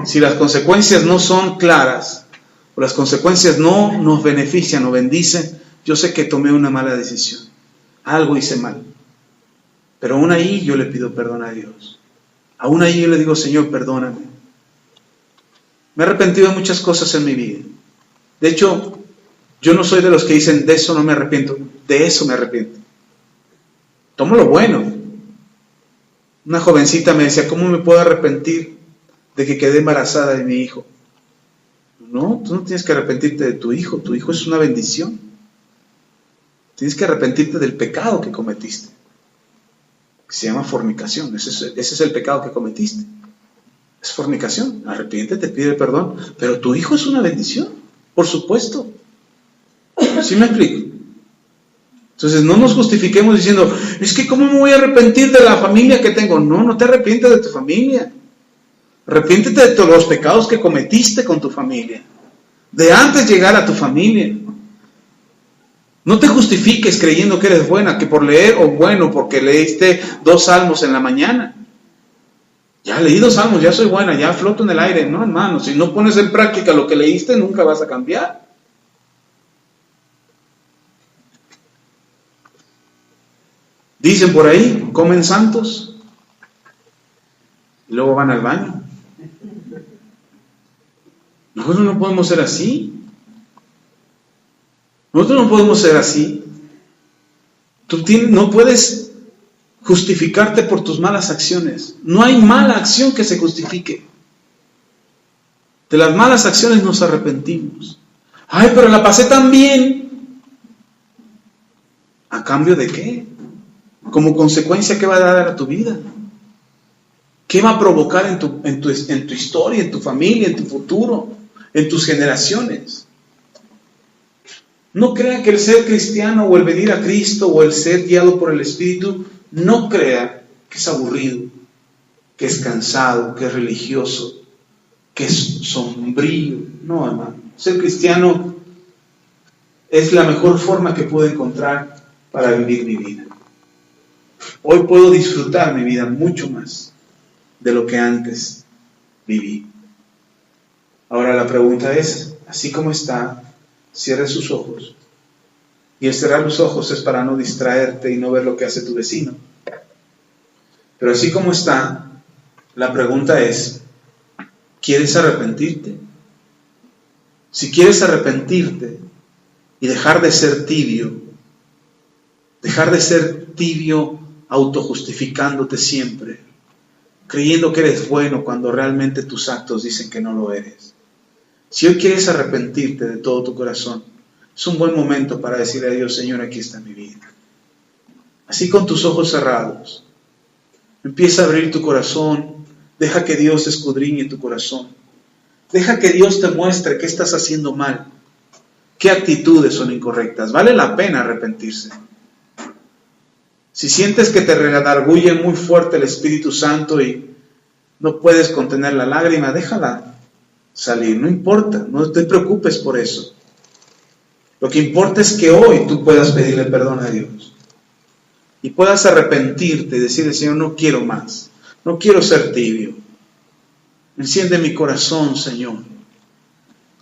Si las consecuencias no son claras, o las consecuencias no nos benefician o bendicen, yo sé que tomé una mala decisión. Algo hice mal. Pero aún ahí yo le pido perdón a Dios. Aún ahí yo le digo, Señor, perdóname. Me he arrepentido de muchas cosas en mi vida. De hecho, yo no soy de los que dicen, de eso no me arrepiento. De eso me arrepiento. Tomo lo bueno. Una jovencita me decía, ¿cómo me puedo arrepentir de que quedé embarazada de mi hijo? No, tú no tienes que arrepentirte de tu hijo. Tu hijo es una bendición. Tienes que arrepentirte del pecado que cometiste. Se llama fornicación. Ese es el pecado que cometiste. Es fornicación. Arrepiéntete, pide perdón. Pero tu hijo es una bendición. Por supuesto. ¿Sí me explico? Entonces no nos justifiquemos diciendo, es que ¿cómo me voy a arrepentir de la familia que tengo? No, no te arrepientes de tu familia. Arrepiéntete de todos los pecados que cometiste con tu familia. De antes llegar a tu familia. No te justifiques creyendo que eres buena, que por leer, o bueno, porque leíste 2 salmos en la mañana. Ya leí 2 salmos, ya soy buena, ya floto en el aire. No, hermano, si no pones en práctica lo que leíste, nunca vas a cambiar. Dicen por ahí, comen santos y luego van al baño. Nosotros no podemos ser así. Nosotros no podemos ser así. No puedes justificarte por tus malas acciones. No hay mala acción que se justifique. De las malas acciones nos arrepentimos. Ay, pero la pasé tan bien. ¿A cambio de qué? Como consecuencia, ¿qué va a dar a tu vida? ¿Qué va a provocar en tu historia, en tu familia, en tu futuro, en tus generaciones? No crea que el ser cristiano o el venir a Cristo o el ser guiado por el Espíritu, no crea que es aburrido, que es cansado, que es religioso, que es sombrío. No, hermano. Ser cristiano es la mejor forma que puedo encontrar para vivir mi vida. Hoy puedo disfrutar mi vida mucho más de lo que antes viví. Ahora la pregunta es, así como está, cierre sus ojos. Y el cerrar los ojos es para no distraerte y no ver lo que hace tu vecino. Pero así como está, la pregunta es, ¿quieres arrepentirte? Si quieres arrepentirte y dejar de ser tibio autojustificándote siempre, creyendo que eres bueno cuando realmente tus actos dicen que no lo eres. Si hoy quieres arrepentirte de todo tu corazón, es un buen momento para decirle a Dios, Señor, aquí está mi vida. Así con tus ojos cerrados, empieza a abrir tu corazón, deja que Dios escudriñe tu corazón, deja que Dios te muestre qué estás haciendo mal, qué actitudes son incorrectas. Vale la pena arrepentirse. Si sientes que te redarguye muy fuerte el Espíritu Santo y no puedes contener la lágrima, déjala salir, no importa, no te preocupes por eso. Lo que importa es que hoy tú puedas pedirle perdón a Dios y puedas arrepentirte y decirle, Señor, no quiero más, no quiero ser tibio. Enciende mi corazón, Señor.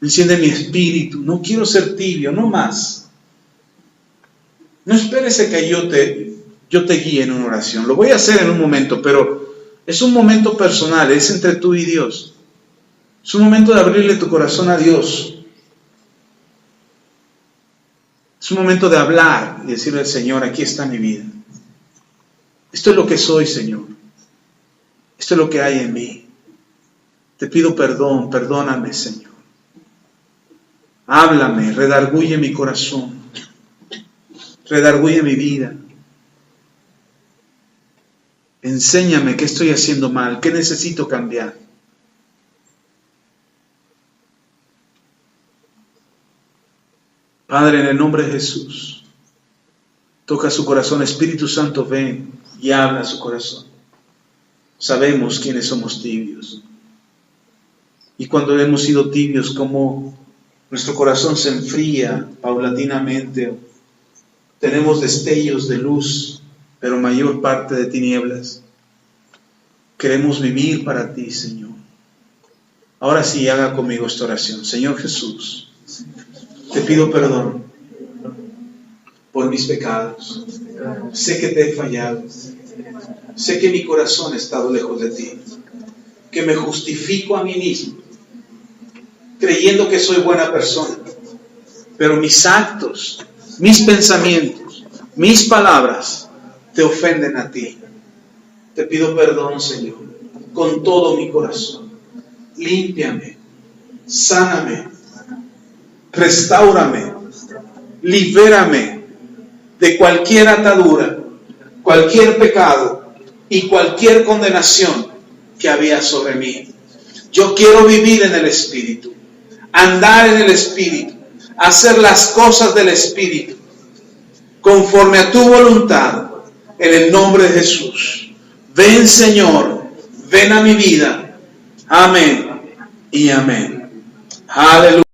Enciende mi espíritu, no quiero ser tibio, no más. No esperes a que yo te guíe en una oración. Lo voy a hacer en un momento, pero es un momento personal, es entre tú y Dios. Es un momento de abrirle tu corazón a Dios. Es un momento de hablar y decirle al Señor, aquí está mi vida. Esto es lo que soy, Señor. Esto es lo que hay en mí. Te pido perdón, perdóname, Señor. Háblame, redarguye mi corazón. Redarguye mi vida. Enséñame qué estoy haciendo mal, qué necesito cambiar. Padre, en el nombre de Jesús, toca su corazón. Espíritu Santo, ven y habla a su corazón. Sabemos quiénes somos tibios. Y cuando hemos sido tibios, cómo Nuestro corazón se enfría paulatinamente. Tenemos destellos de luz, pero mayor parte de tinieblas. Queremos vivir para ti, Señor. Ahora sí, haga conmigo esta oración. Señor Jesús, te pido perdón por mis pecados. Sé que te he fallado. Sé que mi corazón ha estado lejos de ti. Que me justifico a mí mismo, creyendo que soy buena persona. Pero mis actos, mis pensamientos, mis palabras te ofenden a ti. Te pido perdón, Señor, con todo mi corazón. Límpiame, sáname, restáurame, libérame de cualquier atadura, cualquier pecado y cualquier condenación que había sobre mí. Yo quiero vivir en el Espíritu, andar en el Espíritu, hacer las cosas del Espíritu, conforme a tu voluntad, en el nombre de Jesús. Ven, Señor, ven a mi vida. Amén y amén. Aleluya.